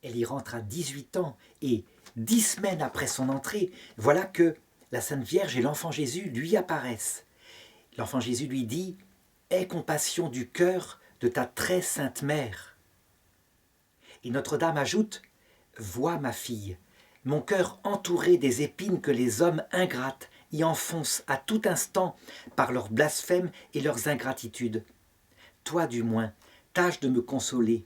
Elle y rentre à 18 ans, et 10 semaines après son entrée, voilà que la Sainte Vierge et l'enfant Jésus lui apparaissent. L'enfant Jésus lui dit « Aie compassion du cœur de ta très sainte mère ». Et Notre-Dame ajoute « Vois ma fille, mon cœur entouré des épines que les hommes ingrates y enfoncent à tout instant par leurs blasphèmes et leurs ingratitudes. Toi du moins, tâche de me consoler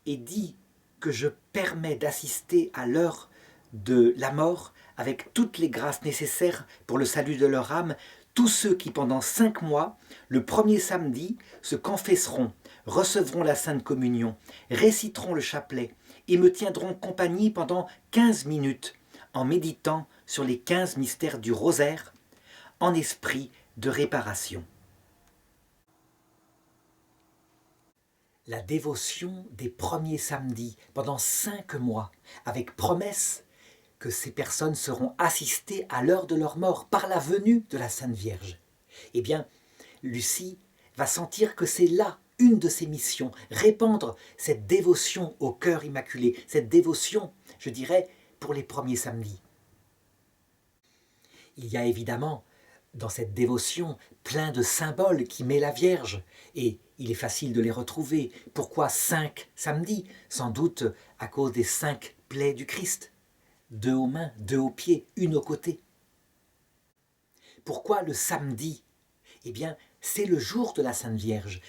et dis que je permets d'assister à l'heure de la mort avec toutes les grâces nécessaires pour le salut de leur âme, tous ceux qui pendant 5 mois, le premier samedi, se confesseront, recevront la Sainte Communion, réciteront le chapelet et me tiendront compagnie pendant 15 minutes en méditant sur les 15 mystères du rosaire en esprit de réparation. La dévotion des premiers samedis pendant 5 mois, avec promesse que ces personnes seront assistées à l'heure de leur mort par la venue de la Sainte Vierge. Eh bien, Lucie va sentir que c'est là une de ses missions, répandre cette dévotion au cœur immaculé, cette dévotion, je dirais, pour les premiers samedis. Il y a évidemment dans cette dévotion plein de symboles qui met la Vierge, et il est facile de les retrouver. Pourquoi 5 samedis? Sans doute à cause des 5 plaies du Christ. 2 aux mains, 2 aux pieds, une aux côtés. Pourquoi le samedi? Eh bien, c'est le jour de la Sainte Vierge.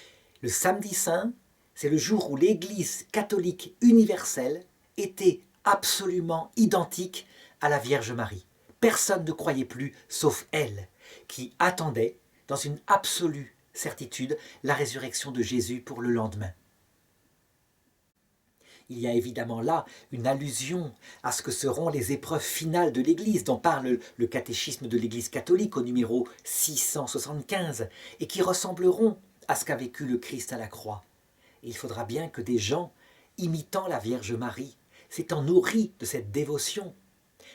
Le samedi saint, c'est le jour où l'Église catholique universelle était absolument identique à la Vierge Marie. Personne ne croyait plus, sauf elle, qui attendait, dans une absolue certitude, la résurrection de Jésus pour le lendemain. Il y a évidemment là une allusion à ce que seront les épreuves finales de l'Église, dont parle le catéchisme de l'Église catholique au numéro 675, et qui ressembleront à ce qu'a vécu le Christ à la croix. Et il faudra bien que des gens, imitant la Vierge Marie, s'étant nourris de cette dévotion,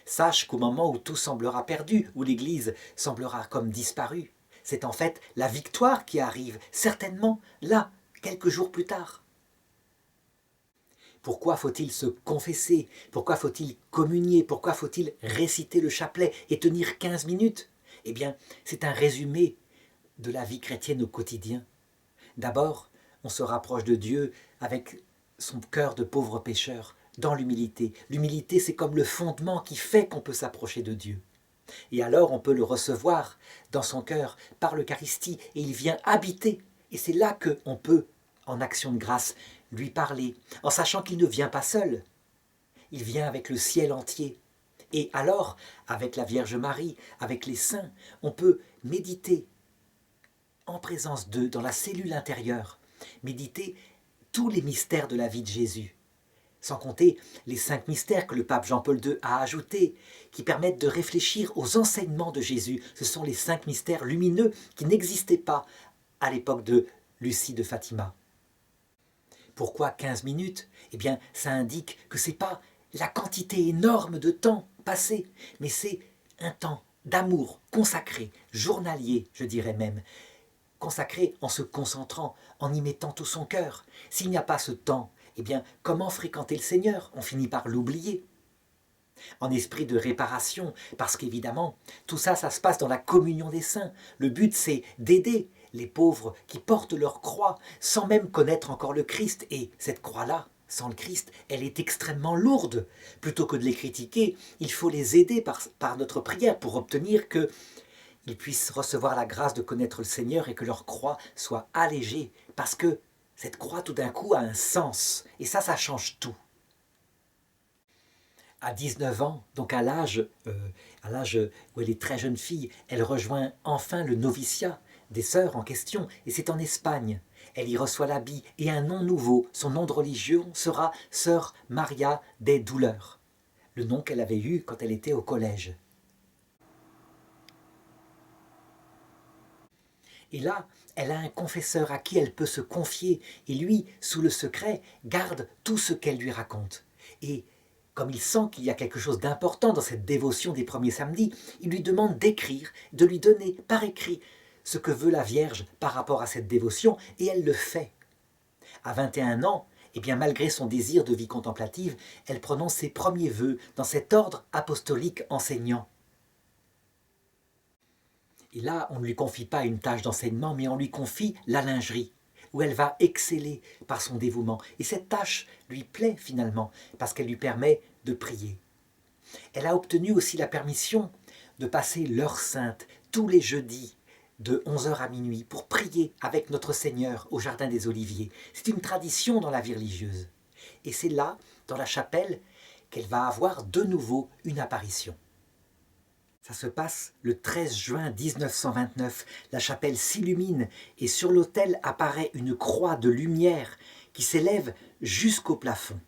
sachent qu'au moment où tout semblera perdu, où l'Église semblera comme disparue, c'est en fait la victoire qui arrive, certainement là, quelques jours plus tard. Pourquoi faut-il se confesser? Pourquoi faut-il communier? Pourquoi faut-il réciter le chapelet et tenir 15 minutes? Eh bien, c'est un résumé de la vie chrétienne au quotidien. D'abord, on se rapproche de Dieu avec son cœur de pauvre pécheur, dans l'humilité. L'humilité, c'est comme le fondement qui fait qu'on peut s'approcher de Dieu. Et alors, on peut le recevoir dans son cœur par l'Eucharistie, et il vient habiter. Et c'est là qu'on peut, en action de grâce, lui parler, en sachant qu'il ne vient pas seul. Il vient avec le ciel entier. Et alors, avec la Vierge Marie, avec les saints, on peut méditer en présence d'eux, dans la cellule intérieure, méditer tous les mystères de la vie de Jésus, sans compter les 5 mystères que le pape Jean-Paul II a ajoutés, qui permettent de réfléchir aux enseignements de Jésus. Ce sont les 5 mystères lumineux qui n'existaient pas à l'époque de Lucie de Fatima. Pourquoi 15 minutes? Eh bien, ça indique que ce n'est pas la quantité énorme de temps passé, mais c'est un temps d'amour consacré, journalier, je dirais même, consacré en se concentrant, en y mettant tout son cœur. S'il n'y a pas ce temps, eh bien, comment fréquenter le Seigneur? On finit par l'oublier. En esprit de réparation, parce qu'évidemment, tout ça, ça se passe dans la communion des saints. Le but, c'est d'aider les pauvres qui portent leur croix sans même connaître encore le Christ. Et cette croix-là, sans le Christ, elle est extrêmement lourde. Plutôt que de les critiquer, il faut les aider par notre prière pour obtenir qu'ils puissent recevoir la grâce de connaître le Seigneur et que leur croix soit allégée. Parce que cette croix, tout d'un coup, a un sens. Et ça change tout. À 19 ans, donc à l'âge où elle est très jeune fille, elle rejoint enfin le noviciat des sœurs en question, et c'est en Espagne. Elle y reçoit l'habit et un nom nouveau. Son nom de religion sera Sœur Maria des Douleurs, le nom qu'elle avait eu quand elle était au collège. Et là, elle a un confesseur à qui elle peut se confier, et lui, sous le secret, garde tout ce qu'elle lui raconte. Et comme il sent qu'il y a quelque chose d'important dans cette dévotion des premiers samedis, il lui demande d'écrire, de lui donner par écrit ce que veut la Vierge par rapport à cette dévotion, et elle le fait. À 21 ans, et bien malgré son désir de vie contemplative, elle prononce ses premiers vœux dans cet ordre apostolique enseignant. Et là, on ne lui confie pas une tâche d'enseignement, mais on lui confie la lingerie, où elle va exceller par son dévouement. Et cette tâche lui plaît finalement, parce qu'elle lui permet de prier. Elle a obtenu aussi la permission de passer l'heure sainte tous les jeudis de 11h à minuit pour prier avec notre Seigneur au Jardin des Oliviers. C'est une tradition dans la vie religieuse. Et c'est là, dans la chapelle, qu'elle va avoir de nouveau une apparition. Ça se passe le 13 juin 1929. La chapelle s'illumine et sur l'autel apparaît une croix de lumière qui s'élève jusqu'au plafond.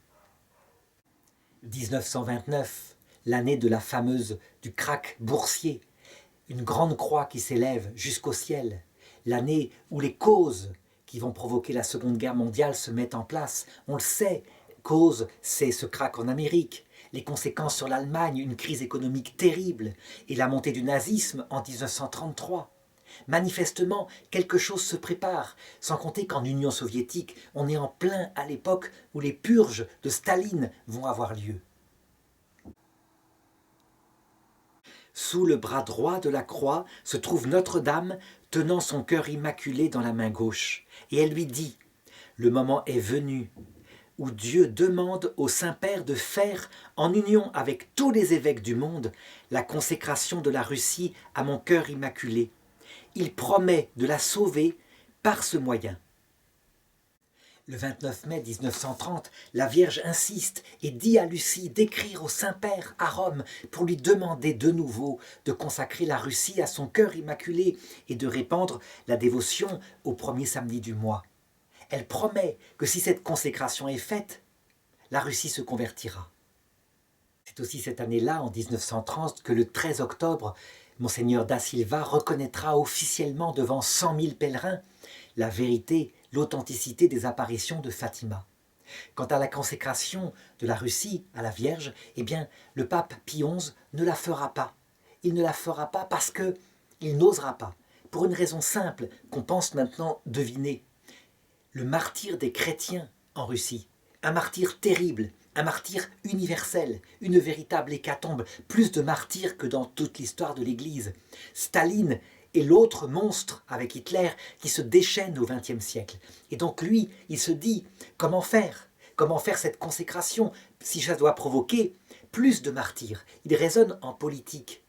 1929, l'année de la fameuse du krach boursier, une grande croix qui s'élève jusqu'au ciel, l'année où les causes qui vont provoquer la Seconde Guerre mondiale se mettent en place. On le sait, cause, c'est ce krach en Amérique, les conséquences sur l'Allemagne, une crise économique terrible, et la montée du nazisme en 1933. Manifestement, quelque chose se prépare, sans compter qu'en Union soviétique, on est en plein à l'époque où les purges de Staline vont avoir lieu. Sous le bras droit de la croix se trouve Notre-Dame tenant son cœur immaculé dans la main gauche. Et elle lui dit « Le moment est venu où Dieu demande au Saint-Père de faire, en union avec tous les évêques du monde, la consécration de la Russie à mon cœur immaculé. Il promet de la sauver par ce moyen. » Le 29 mai 1930, la Vierge insiste et dit à Lucie d'écrire au Saint-Père à Rome pour lui demander de nouveau de consacrer la Russie à son cœur immaculé et de répandre la dévotion au premier samedi du mois. Elle promet que si cette consécration est faite, la Russie se convertira. C'est aussi cette année-là, en 1930, que le 13 octobre, Monseigneur Da Silva reconnaîtra officiellement devant 100 000 pèlerins la vérité, l'authenticité des apparitions de Fatima. Quant à la consécration de la Russie à la Vierge, eh bien, le pape Pie XI ne la fera pas. Il ne la fera pas parce qu'il n'osera pas, pour une raison simple qu'on pense maintenant deviner. Le martyre des chrétiens en Russie, un martyr terrible, un martyr universel, une véritable hécatombe, plus de martyrs que dans toute l'histoire de l'Église. Staline est l'autre monstre avec Hitler qui se déchaîne au XXe siècle. Et donc lui, il se dit, comment faire cette consécration si ça doit provoquer plus de martyrs? Il raisonne en politique.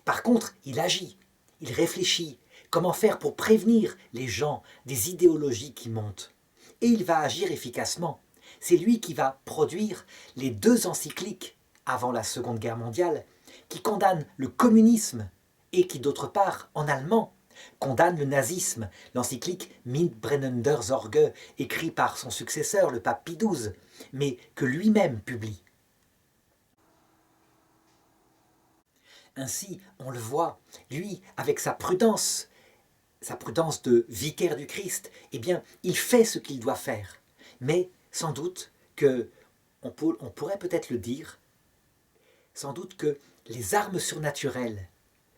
Par contre, il agit, il réfléchit. Comment faire pour prévenir les gens des idéologies qui montent? Et il va agir efficacement. C'est lui qui va produire les 2 encycliques avant la Seconde Guerre mondiale qui condamnent le communisme et qui, d'autre part, en allemand, condamne le nazisme, l'encyclique Mitbrennender Sorge, écrit par son successeur, le pape Pie XII, mais que lui-même publie. Ainsi, on le voit, lui, avec sa prudence de vicaire du Christ, eh bien, il fait ce qu'il doit faire. Mais sans doute que, on pourrait peut-être le dire, sans doute que les armes surnaturelles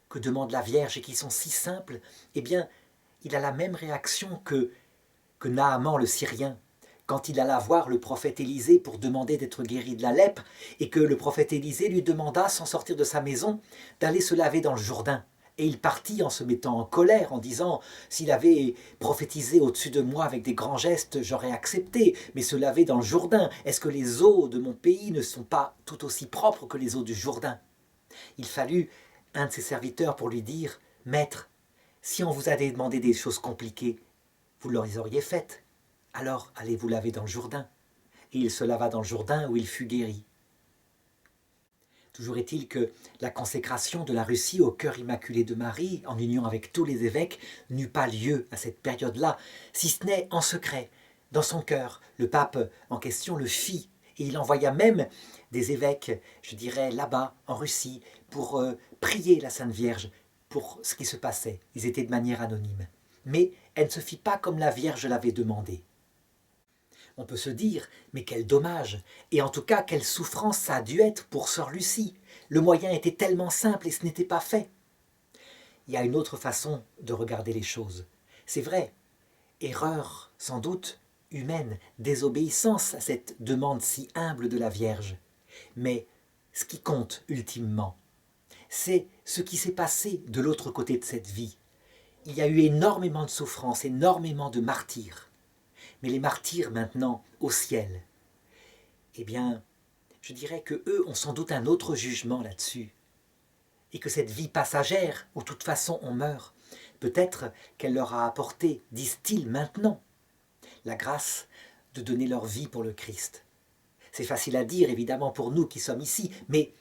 que demande la Vierge et qui sont si simples, eh bien, il a la même réaction que Naaman le Syrien, quand il alla voir le prophète Élisée pour demander d'être guéri de la lèpre, et que le prophète Élisée lui demanda, sans sortir de sa maison, d'aller se laver dans le Jourdain. Et il partit en se mettant en colère, en disant « S'il avait prophétisé au-dessus de moi avec des grands gestes, j'aurais accepté, mais se laver dans le Jourdain, est-ce que les eaux de mon pays ne sont pas tout aussi propres que les eaux du Jourdain ?» Il fallut un de ses serviteurs pour lui dire « Maître, si on vous avait demandé des choses compliquées, vous les auriez faites. Alors allez vous laver dans le Jourdain. » Et il se lava dans le Jourdain où il fut guéri. Toujours est-il que la consécration de la Russie au cœur immaculé de Marie, en union avec tous les évêques, n'eut pas lieu à cette période-là, si ce n'est en secret, dans son cœur. Le pape en question le fit, et il envoya même des évêques, je dirais, là-bas, en Russie, pour prier la Sainte Vierge pour ce qui se passait. Ils étaient de manière anonyme. Mais elle ne se fit pas comme la Vierge l'avait demandé. On peut se dire, mais quel dommage, et en tout cas quelle souffrance ça a dû être pour sœur Lucie. Le moyen était tellement simple et ce n'était pas fait. Il y a une autre façon de regarder les choses. C'est vrai, erreur sans doute humaine, désobéissance à cette demande si humble de la Vierge. Mais ce qui compte ultimement, c'est ce qui s'est passé de l'autre côté de cette vie. Il y a eu énormément de souffrances, énormément de martyrs. Mais les martyrs maintenant au ciel, eh bien, je dirais que eux ont sans doute un autre jugement là-dessus. Et que cette vie passagère, où de toute façon on meurt, peut-être qu'elle leur a apporté, disent-ils maintenant, la grâce de donner leur vie pour le Christ. C'est facile à dire, évidemment, pour nous qui sommes ici, mais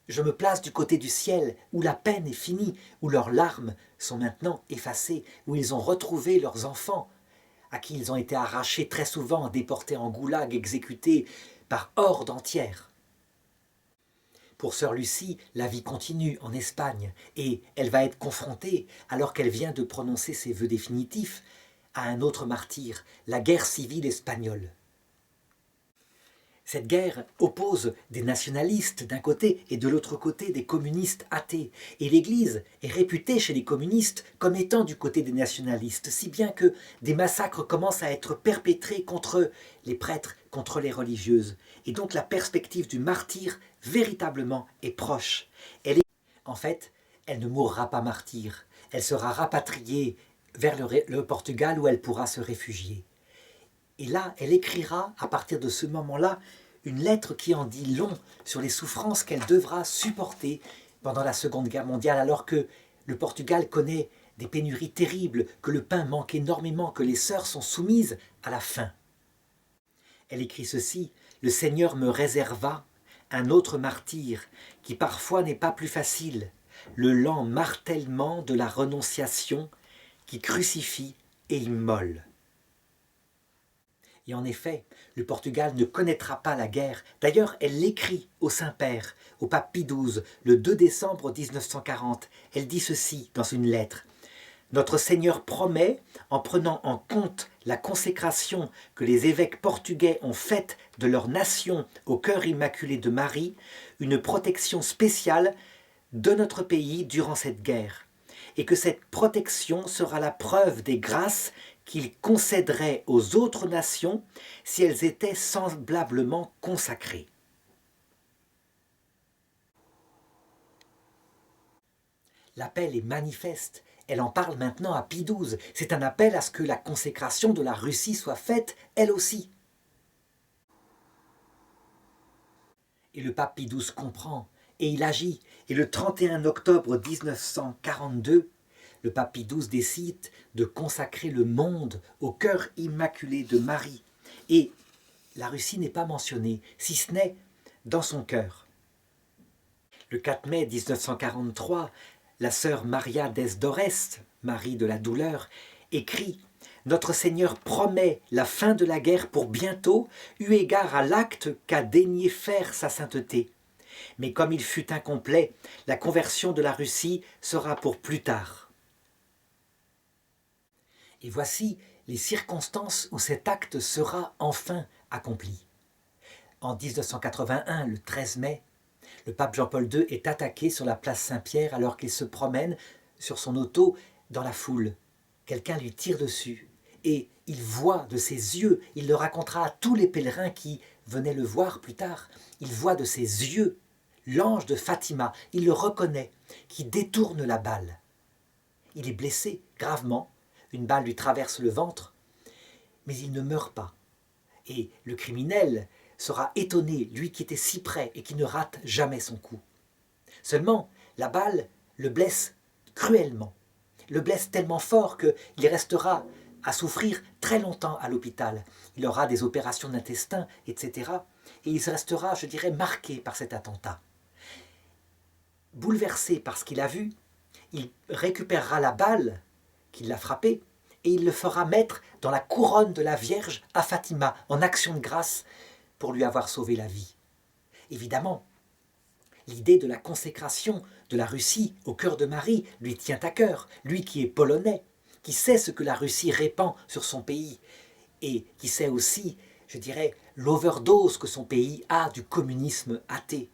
je me place du côté du ciel, où la peine est finie, où leurs larmes sont maintenant effacées, où ils ont retrouvé leurs enfants, à qui ils ont été arrachés très souvent, déportés en goulag, exécutés par hordes entières. Pour sœur Lucie, la vie continue en Espagne et elle va être confrontée, alors qu'elle vient de prononcer ses vœux définitifs, à un autre martyr, la guerre civile espagnole. Cette guerre oppose des nationalistes d'un côté et de l'autre côté des communistes athées. Et l'Église est réputée chez les communistes comme étant du côté des nationalistes, si bien que des massacres commencent à être perpétrés contre les prêtres, contre les religieuses. Et donc la perspective du martyr véritablement est proche. En fait, elle ne mourra pas martyre. Elle sera rapatriée vers le Portugal où elle pourra se réfugier. Et là, elle écrira, à partir de ce moment-là, une lettre qui en dit long sur les souffrances qu'elle devra supporter pendant la Seconde Guerre mondiale, alors que le Portugal connaît des pénuries terribles, que le pain manque énormément, que les sœurs sont soumises à la faim. Elle écrit ceci, « Le Seigneur me réserva un autre martyre, qui parfois n'est pas plus facile, le lent martèlement de la renonciation qui crucifie et immole. » Et en effet, le Portugal ne connaîtra pas la guerre. D'ailleurs, elle l'écrit au Saint-Père, au pape Pie XII, le 2 décembre 1940. Elle dit ceci dans une lettre. « Notre Seigneur promet, en prenant en compte la consécration que les évêques portugais ont faite de leur nation au cœur immaculé de Marie, une protection spéciale de notre pays durant cette guerre. Et que cette protection sera la preuve des grâces qu'il concéderait aux autres nations si elles étaient semblablement consacrées. » L'appel est manifeste. Elle en parle maintenant à Pie XII. C'est un appel à ce que la consécration de la Russie soit faite, elle aussi. Et le pape Pie XII comprend, et il agit. Et le 31 octobre 1942, le pape Pie XII décide de consacrer le monde au cœur immaculé de Marie. Et la Russie n'est pas mentionnée, si ce n'est dans son cœur. Le 4 mai 1943, la sœur Maria des Dores, Marie de la douleur, écrit « Notre Seigneur promet la fin de la guerre pour bientôt, eu égard à l'acte qu'a daigné faire sa sainteté. Mais comme il fut incomplet, la conversion de la Russie sera pour plus tard. » Et voici les circonstances où cet acte sera enfin accompli. En 1981, le 13 mai, le pape Jean-Paul II est attaqué sur la place Saint-Pierre alors qu'il se promène sur son auto dans la foule. Quelqu'un lui tire dessus et il voit de ses yeux, il le racontera à tous les pèlerins qui venaient le voir plus tard, il voit de ses yeux l'ange de Fatima, il le reconnaît, qui détourne la balle. Il est blessé gravement, une balle lui traverse le ventre, mais il ne meurt pas. Et le criminel sera étonné, lui qui était si près et qui ne rate jamais son coup. Seulement, la balle le blesse cruellement, le blesse tellement fort qu'il restera à souffrir très longtemps à l'hôpital. Il aura des opérations d'intestin, etc. Et il restera, je dirais, marqué par cet attentat. bouleversé par ce qu'il a vu, il récupérera la balle qui l'a frappé et il le fera mettre dans la couronne de la Vierge à Fatima en action de grâce pour lui avoir sauvé la vie. Évidemment, l'idée de la consécration de la Russie au cœur de Marie lui tient à cœur, lui qui est polonais, qui sait ce que la Russie répand sur son pays et qui sait aussi, je dirais, l'overdose que son pays a du communisme athée.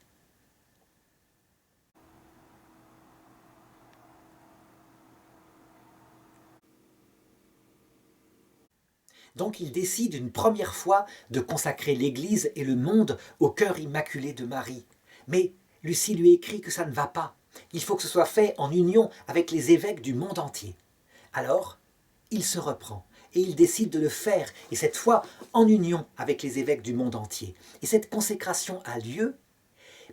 Donc il décide une première fois de consacrer l'Église et le monde au cœur immaculé de Marie. Mais Lucie lui écrit que ça ne va pas. Il faut que ce soit fait en union avec les évêques du monde entier. Alors, il se reprend et il décide de le faire, et cette fois en union avec les évêques du monde entier. Et cette consécration a lieu,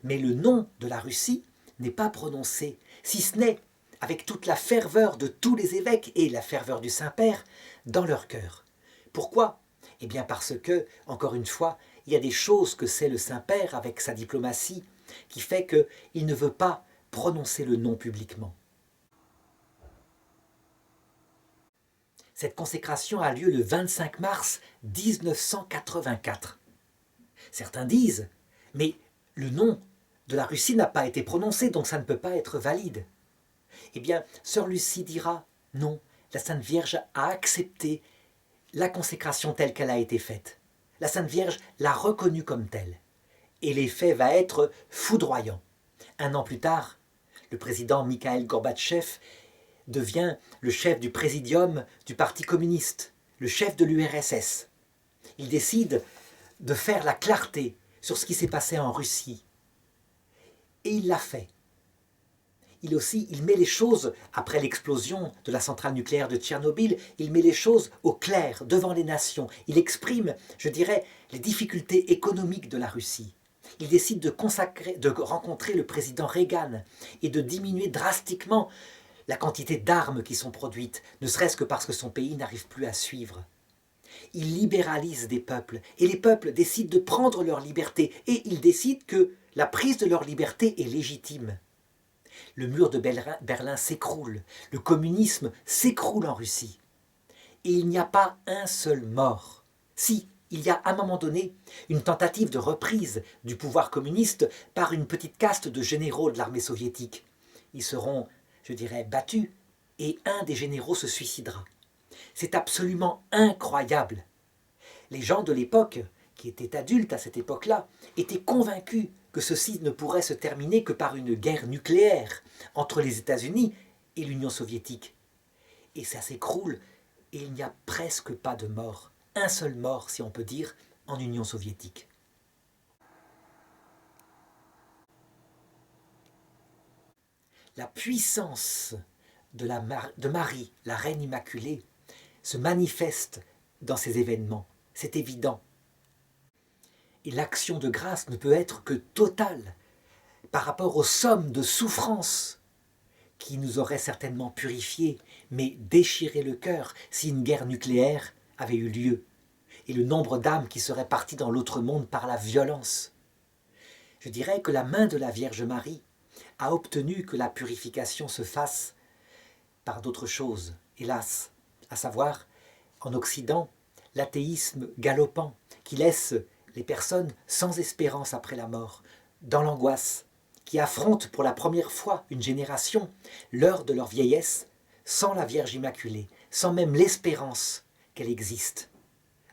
mais le nom de la Russie n'est pas prononcé, si ce n'est avec toute la ferveur de tous les évêques et la ferveur du Saint-Père dans leur cœur. Pourquoi ? Eh bien parce que, encore une fois, il y a des choses que sait le Saint-Père avec sa diplomatie qui fait qu'il ne veut pas prononcer le nom publiquement. Cette consécration a lieu le 25 mars 1984. Certains disent, mais le nom de la Russie n'a pas été prononcé, donc ça ne peut pas être valide. Eh bien, sœur Lucie dira, non, la Sainte Vierge a accepté la consécration telle qu'elle a été faite. La Sainte Vierge l'a reconnue comme telle. Et l'effet va être foudroyant. Un an plus tard, le président Mikhaïl Gorbatchev devient le chef du présidium du Parti communiste, le chef de l'URSS. Il décide de faire la clarté sur ce qui s'est passé en Russie. Et il l'a fait. Il met les choses, après l'explosion de la centrale nucléaire de Tchernobyl, il met les choses au clair, devant les nations. Il exprime, je dirais, les difficultés économiques de la Russie. Il décide de rencontrer le président Reagan et de diminuer drastiquement la quantité d'armes qui sont produites, ne serait-ce que parce que son pays n'arrive plus à suivre. Il libéralise des peuples, et les peuples décident de prendre leur liberté, et ils décident que la prise de leur liberté est légitime. Le mur de Berlin s'écroule, le communisme s'écroule en Russie. Et il n'y a pas un seul mort. Si, il y a à un moment donné une tentative de reprise du pouvoir communiste par une petite caste de généraux de l'armée soviétique. Ils seront, je dirais, battus, et un des généraux se suicidera. C'est absolument incroyable. Les gens de l'époque, qui étaient adultes à cette époque-là, étaient convaincus que ceci ne pourrait se terminer que par une guerre nucléaire entre les États-Unis et l'Union soviétique. Et ça s'écroule, et il n'y a presque pas de mort. Un seul mort, si on peut dire, en Union soviétique. La puissance de Marie, la Reine Immaculée, se manifeste dans ces événements. C'est évident. Et l'action de grâce ne peut être que totale par rapport aux sommes de souffrance qui nous auraient certainement purifiés, mais déchiré le cœur si une guerre nucléaire avait eu lieu, et le nombre d'âmes qui seraient parties dans l'autre monde par la violence. Je dirais que la main de la Vierge Marie a obtenu que la purification se fasse par d'autres choses, hélas, à savoir, en Occident, l'athéisme galopant qui laisse les personnes sans espérance après la mort, dans l'angoisse, qui affrontent pour la première fois une génération l'heure de leur vieillesse sans la Vierge Immaculée, sans même l'espérance qu'elle existe,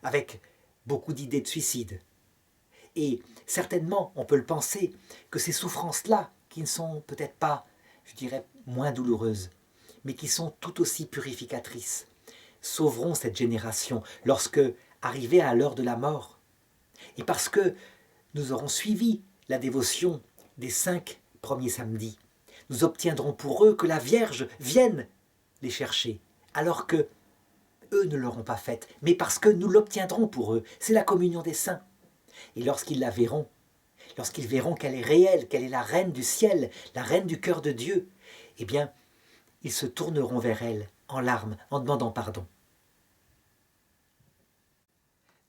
avec beaucoup d'idées de suicide. Et certainement, on peut le penser, que ces souffrances-là, qui ne sont peut-être pas, je dirais, moins douloureuses, mais qui sont tout aussi purificatrices, sauveront cette génération lorsque, arrivée à l'heure de la mort, et parce que nous aurons suivi la dévotion des 5 premiers samedis, nous obtiendrons pour eux que la Vierge vienne les chercher, alors que eux ne l'auront pas faite, mais parce que nous l'obtiendrons pour eux. C'est la communion des saints. Et lorsqu'ils la verront, lorsqu'ils verront qu'elle est réelle, qu'elle est la reine du ciel, la reine du cœur de Dieu, eh bien, ils se tourneront vers elle en larmes, en demandant pardon.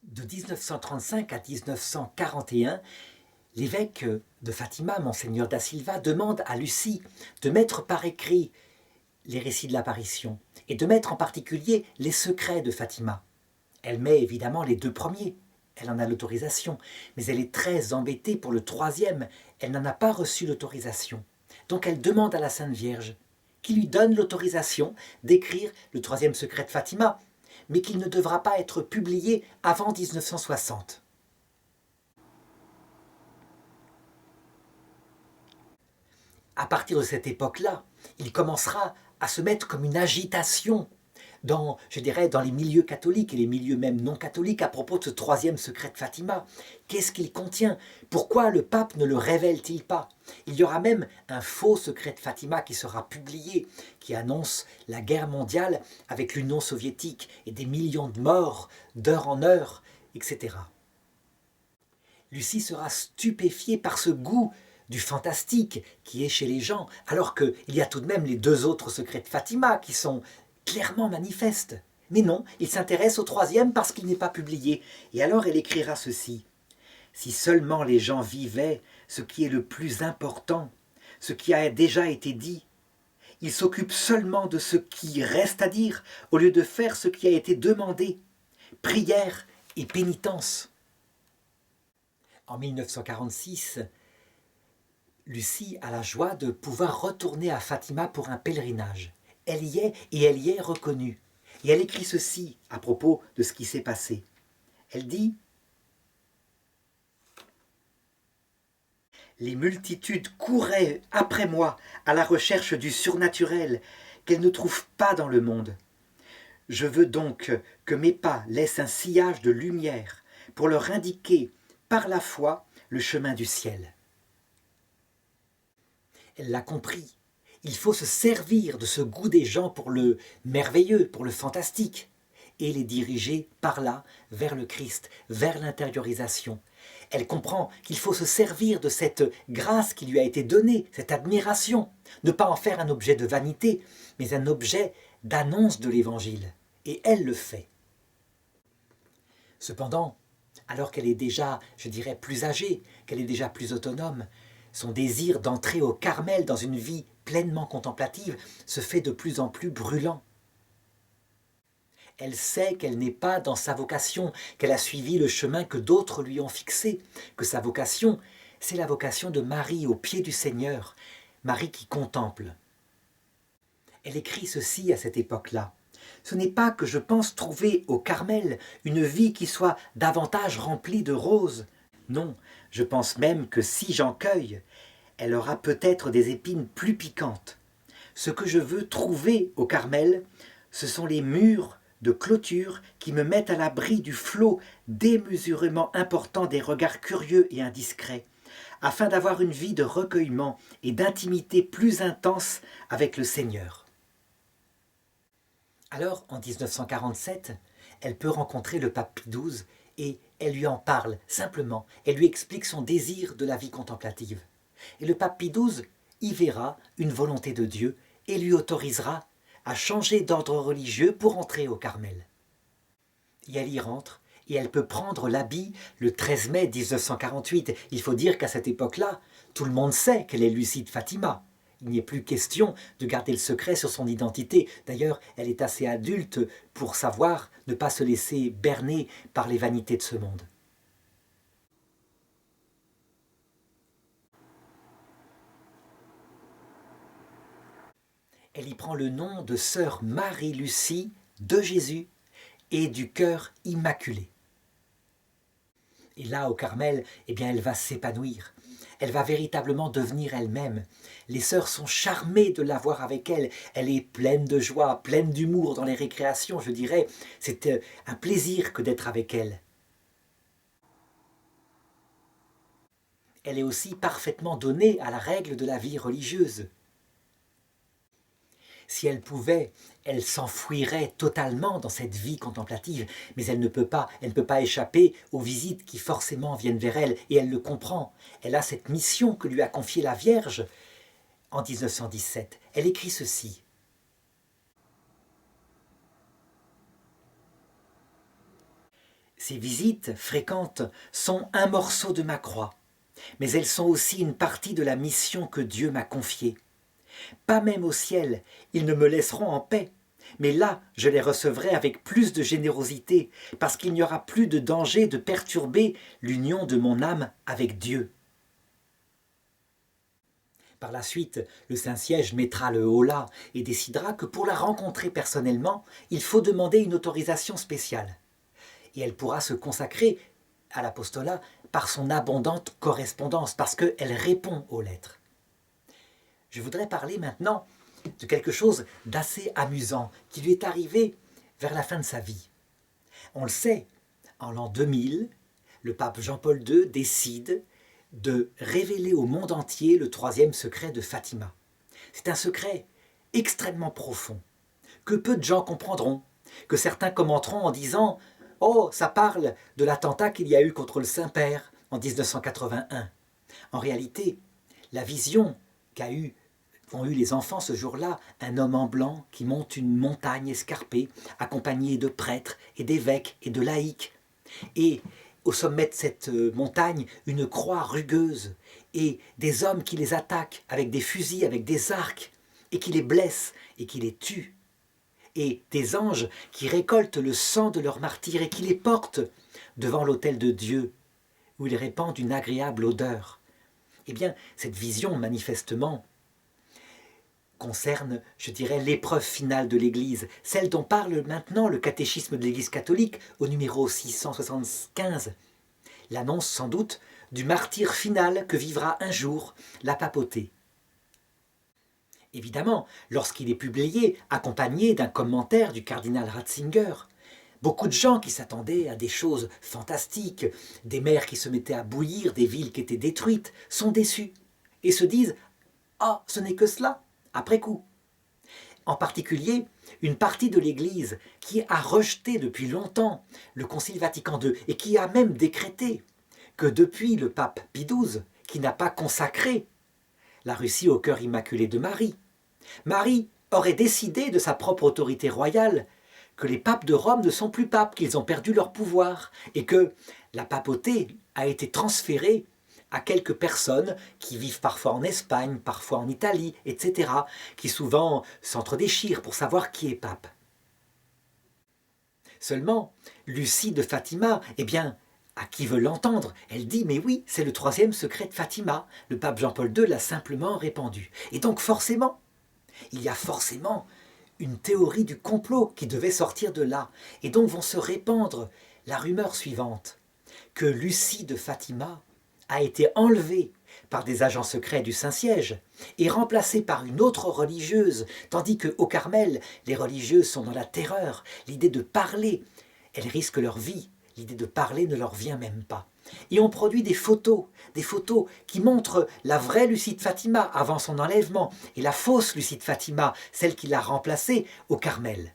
De 1935 à 1941, L'évêque de Fatima, Monseigneur da Silva, demande à Lucie de mettre par écrit les récits de l'apparition et de mettre en particulier les secrets de Fatima. Elle met évidemment les 2 premiers, elle en a l'autorisation, mais elle est très embêtée pour le 3e, elle n'en a pas reçu l'autorisation. Donc elle demande à la Sainte Vierge qui lui donne l'autorisation d'écrire le 3e secret de Fatima, mais qu'il ne devra pas être publié avant 1960. À partir de cette époque-là, il commencera à se mettre comme une agitation dans, je dirais, dans les milieux catholiques et les milieux même non catholiques à propos de ce 3e secret de Fatima. Qu'est-ce qu'il contient? Pourquoi le pape ne le révèle-t-il pas? Il y aura même un faux secret de Fatima qui sera publié, qui annonce la guerre mondiale avec l'Union soviétique et des millions de morts d'heure en heure, etc. Lucie sera stupéfiée par ce goût du fantastique qui est chez les gens, alors qu'il y a tout de même les 2 autres secrets de Fatima qui sont clairement manifestes. Mais non, il s'intéresse au 3e parce qu'il n'est pas publié. Et alors elle écrira ceci. Si seulement les gens vivaient ce qui est le plus important, ce qui a déjà été dit, ils s'occupent seulement de ce qui reste à dire au lieu de faire ce qui a été demandé, prière et pénitence. En 1946, Lucie a la joie de pouvoir retourner à Fatima pour un pèlerinage. Elle y est et elle y est reconnue. Et elle écrit ceci à propos de ce qui s'est passé. Elle dit « Les multitudes couraient après moi à la recherche du surnaturel qu'elles ne trouvent pas dans le monde. Je veux donc que mes pas laissent un sillage de lumière pour leur indiquer par la foi le chemin du ciel. » Elle l'a compris. Il faut se servir de ce goût des gens pour le merveilleux, pour le fantastique, et les diriger par là vers le Christ, vers l'intériorisation. Elle comprend qu'il faut se servir de cette grâce qui lui a été donnée, cette admiration, ne pas en faire un objet de vanité, mais un objet d'annonce de l'Évangile. Et elle le fait. Cependant, alors qu'elle est déjà, je dirais, plus âgée, qu'elle est déjà plus autonome, son désir d'entrer au Carmel dans une vie pleinement contemplative se fait de plus en plus brûlant. Elle sait qu'elle n'est pas dans sa vocation, qu'elle a suivi le chemin que d'autres lui ont fixé, que sa vocation, c'est la vocation de Marie au pied du Seigneur, Marie qui contemple. Elle écrit ceci à cette époque-là. Ce n'est pas que je pense trouver au Carmel une vie qui soit davantage remplie de roses. Non, je pense même que si j'en cueille, elle aura peut-être des épines plus piquantes. Ce que je veux trouver au Carmel, ce sont les murs de clôture qui me mettent à l'abri du flot démesurément important des regards curieux et indiscrets, afin d'avoir une vie de recueillement et d'intimité plus intense avec le Seigneur. Alors, en 1947, elle peut rencontrer le pape Pie XII et elle lui en parle simplement. Elle lui explique son désir de la vie contemplative. Et le pape Pie XII y verra une volonté de Dieu et lui autorisera à changer d'ordre religieux pour entrer au Carmel. Et elle y rentre et elle peut prendre l'habit le 13 mai 1948. Il faut dire qu'à cette époque-là, tout le monde sait qu'elle est Lucie de Fatima. Il n'y est plus question de garder le secret sur son identité. D'ailleurs, elle est assez adulte pour savoir ne pas se laisser berner par les vanités de ce monde. Elle y prend le nom de sœur Marie-Lucie de Jésus et du cœur immaculé. Et là, au Carmel, eh bien, elle va s'épanouir. Elle va véritablement devenir elle-même. Les sœurs sont charmées de la voir avec elle. Elle est pleine de joie, pleine d'humour dans les récréations, je dirais. C'est un plaisir que d'être avec elle. Elle est aussi parfaitement donnée à la règle de la vie religieuse. Si elle pouvait, elle s'enfouirait totalement dans cette vie contemplative, mais elle ne peut pas échapper aux visites qui forcément viennent vers elle, et elle le comprend. Elle a cette mission que lui a confiée la Vierge en 1917. Elle écrit ceci. Ces visites fréquentes sont un morceau de ma croix. mais elles sont aussi une partie de la mission que Dieu m'a confiée. Pas même au ciel, ils ne me laisseront en paix, mais là je les recevrai avec plus de générosité, parce qu'il n'y aura plus de danger de perturber l'union de mon âme avec Dieu. Par la suite, le Saint-Siège mettra le holà et décidera que pour la rencontrer personnellement, il faut demander une autorisation spéciale. Et elle pourra se consacrer à l'apostolat par son abondante correspondance, parce qu'elle répond aux lettres. Je voudrais parler maintenant de quelque chose d'assez amusant qui lui est arrivé vers la fin de sa vie. On le sait, en l'an 2000, le pape Jean-Paul II décide de révéler au monde entier le troisième secret de Fatima. C'est un secret extrêmement profond, que peu de gens comprendront, que certains commenteront en disant « Oh, ça parle de l'attentat qu'il y a eu contre le Saint-Père en 1981 ». En réalité, la vision qu'ont eu les enfants ce jour-là, un homme en blanc qui monte une montagne escarpée, accompagné de prêtres et d'évêques et de laïcs, et au sommet de cette montagne, une croix rugueuse, et des hommes qui les attaquent avec des fusils, avec des arcs, et qui les blessent et qui les tuent, et des anges qui récoltent le sang de leurs martyrs et qui les portent devant l'autel de Dieu, où ils répandent une agréable odeur. Eh bien, cette vision, manifestement, concerne, je dirais, l'épreuve finale de l'Église, celle dont parle maintenant le catéchisme de l'Église catholique au numéro 675. L'annonce sans doute du martyre final que vivra un jour la papauté. Évidemment, lorsqu'il est publié, accompagné d'un commentaire du cardinal Ratzinger, beaucoup de gens qui s'attendaient à des choses fantastiques, des mers qui se mettaient à bouillir, des villes qui étaient détruites, sont déçus et se disent « Ah, ce n'est que cela !» après coup. En particulier, une partie de l'Église qui a rejeté depuis longtemps le Concile Vatican II et qui a même décrété que depuis le pape Pie XII, qui n'a pas consacré la Russie au cœur immaculé de Marie, Marie aurait décidé de sa propre autorité royale que les papes de Rome ne sont plus papes, qu'ils ont perdu leur pouvoir et que la papauté a été transférée à quelques personnes qui vivent parfois en Espagne, parfois en Italie, etc., qui souvent s'entredéchirent pour savoir qui est pape. Seulement, Lucie de Fatima, eh bien, à qui veut l'entendre, elle dit « Mais oui, c'est le troisième secret de Fatima. Le pape Jean-Paul II l'a simplement répandu. » Et donc forcément, il y a forcément une théorie du complot qui devait sortir de là. Et donc vont se répandre la rumeur suivante, que Lucie de Fatima a été enlevée par des agents secrets du Saint-Siège et remplacée par une autre religieuse, tandis qu'au Carmel, les religieuses sont dans la terreur. L'idée de parler, elles risquent leur vie. L'idée de parler ne leur vient même pas. Et on produit des photos qui montrent la vraie Lucie de Fatima avant son enlèvement et la fausse Lucie de Fatima, celle qui l'a remplacée au Carmel.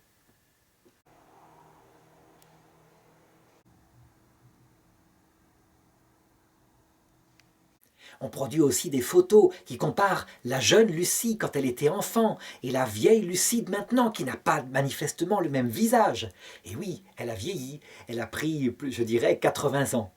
On produit aussi des photos qui comparent la jeune Lucie quand elle était enfant et la vieille Lucie de maintenant qui n'a pas manifestement le même visage. Et oui, elle a vieilli, elle a pris, je dirais, 80 ans.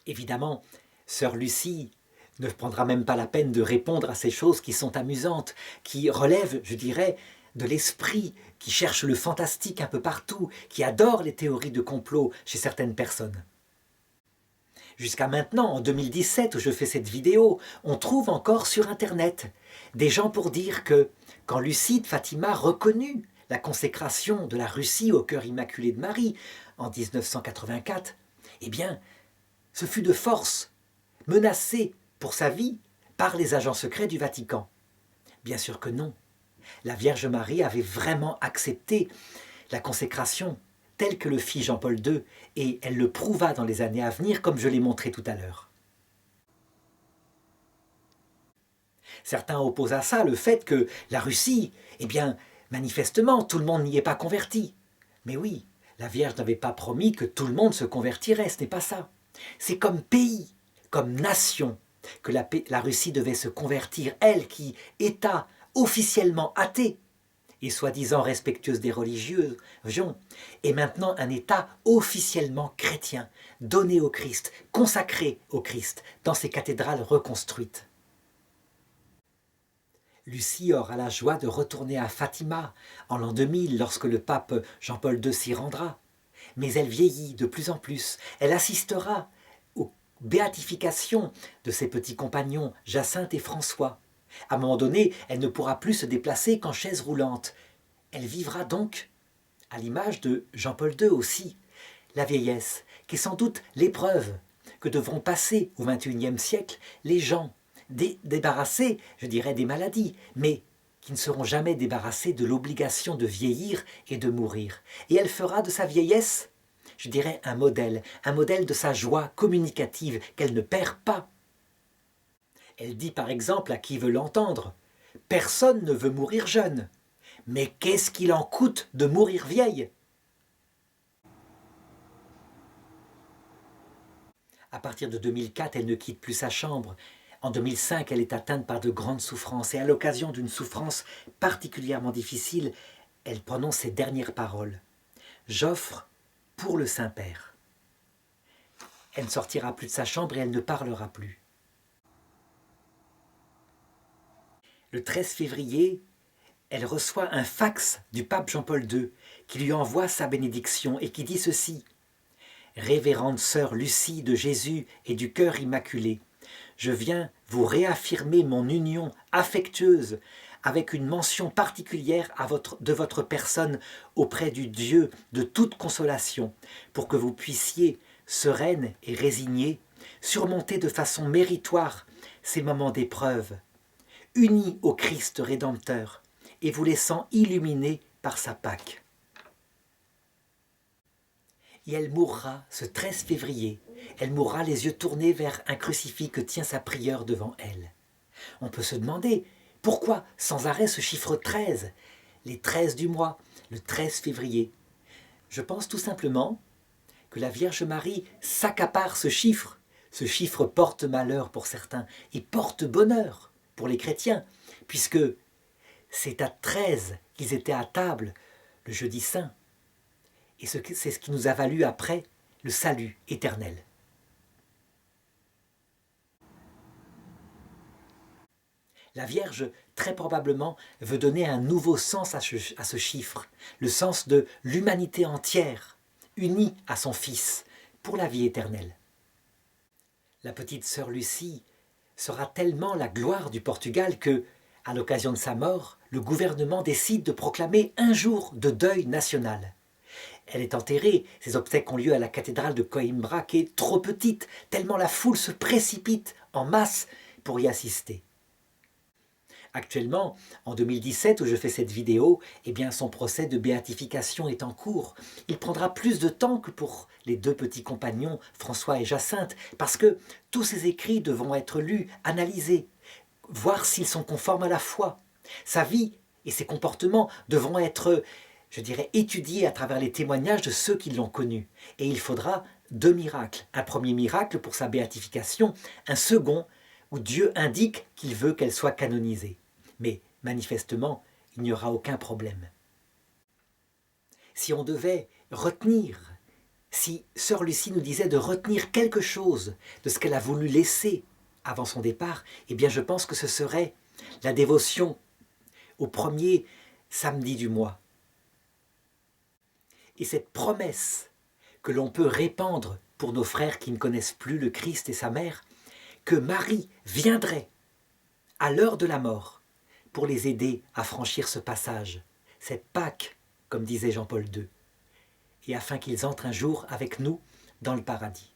Évidemment, sœur Lucie ne prendra même pas la peine de répondre à ces choses qui sont amusantes, qui relèvent, je dirais, de l'esprit, qui cherche le fantastique un peu partout, qui adore les théories de complot chez certaines personnes. Jusqu'à maintenant, en 2017, où je fais cette vidéo, on trouve encore sur Internet des gens pour dire que quand Lucie de Fatima reconnut la consécration de la Russie au cœur immaculé de Marie en 1984, eh bien, ce fut de force menacé pour sa vie par les agents secrets du Vatican. Bien sûr que non. La Vierge Marie avait vraiment accepté la consécration telle que le fit Jean-Paul II, et elle le prouva dans les années à venir, comme je l'ai montré tout à l'heure. Certains opposent à ça le fait que la Russie, eh bien, manifestement, tout le monde n'y est pas converti. Mais oui, la Vierge n'avait pas promis que tout le monde se convertirait, ce n'est pas ça. C'est comme pays, comme nation, que la Russie devait se convertir, elle qui, État officiellement athée, et soi-disant respectueuse des religieux, est maintenant un État officiellement chrétien, donné au Christ, consacré au Christ, dans ses cathédrales reconstruites. Lucie aura la joie de retourner à Fatima en l'an 2000 lorsque le pape Jean-Paul II s'y rendra. Mais elle vieillit de plus en plus, elle assistera aux béatifications de ses petits compagnons Jacinthe et François. À un moment donné, elle ne pourra plus se déplacer qu'en chaise roulante. Elle vivra donc, à l'image de Jean-Paul II aussi, la vieillesse, qui est sans doute l'épreuve que devront passer au XXIe siècle les gens débarrassés, je dirais, des maladies, mais qui ne seront jamais débarrassés de l'obligation de vieillir et de mourir. Et elle fera de sa vieillesse, je dirais, un modèle de sa joie communicative qu'elle ne perd pas. Elle dit par exemple à qui veut l'entendre, « Personne ne veut mourir jeune, mais qu'est-ce qu'il en coûte de mourir vieille ?» À partir de 2004, elle ne quitte plus sa chambre. En 2005, elle est atteinte par de grandes souffrances et à l'occasion d'une souffrance particulièrement difficile, elle prononce ces dernières paroles. « J'offre pour le Saint-Père. » Elle ne sortira plus de sa chambre et elle ne parlera plus. Le 13 février, elle reçoit un fax du pape Jean-Paul II qui lui envoie sa bénédiction et qui dit ceci. « Révérende sœur Lucie de Jésus et du cœur immaculé, je viens vous réaffirmer mon union affectueuse avec une mention particulière de votre personne auprès du Dieu de toute consolation, pour que vous puissiez, sereine et résignée, surmonter de façon méritoire ces moments d'épreuve, unis au Christ Rédempteur et vous laissant illuminer par sa Pâque. » Et elle mourra ce 13 février. Elle mourra les yeux tournés vers un crucifix que tient sa prieure devant elle. On peut se demander pourquoi sans arrêt ce chiffre 13, les 13 du mois, le 13 février. Je pense tout simplement que la Vierge Marie s'accapare ce chiffre. Ce chiffre porte malheur pour certains et porte bonheur pour les chrétiens, puisque c'est à 13 qu'ils étaient à table le jeudi saint. Et c'est ce qui nous a valu après le salut éternel. La Vierge, très probablement, veut donner un nouveau sens à ce chiffre, le sens de l'humanité entière, unie à son Fils, pour la vie éternelle. La petite sœur Lucie sera tellement la gloire du Portugal que, à l'occasion de sa mort, le gouvernement décide de proclamer un jour de deuil national. Elle est enterrée, ses obsèques ont lieu à la cathédrale de Coimbra, qui est trop petite, tellement la foule se précipite en masse pour y assister. Actuellement, en 2017, où je fais cette vidéo, eh bien son procès de béatification est en cours. Il prendra plus de temps que pour les deux petits compagnons, François et Jacinthe, parce que tous ces écrits devront être lus, analysés, voir s'ils sont conformes à la foi. Sa vie et ses comportements devront être, je dirais, étudiés à travers les témoignages de ceux qui l'ont connu. Et il faudra deux miracles. Un premier miracle pour sa béatification, un second où Dieu indique qu'il veut qu'elle soit canonisée. Mais manifestement, il n'y aura aucun problème. Si on devait retenir, si sœur Lucie nous disait de retenir quelque chose de ce qu'elle a voulu laisser avant son départ, eh bien je pense que ce serait la dévotion au premier samedi du mois. Et cette promesse que l'on peut répandre pour nos frères qui ne connaissent plus le Christ et sa mère, que Marie viendrait à l'heure de la mort pour les aider à franchir ce passage, cette Pâque, comme disait Jean-Paul II, et afin qu'ils entrent un jour avec nous dans le paradis.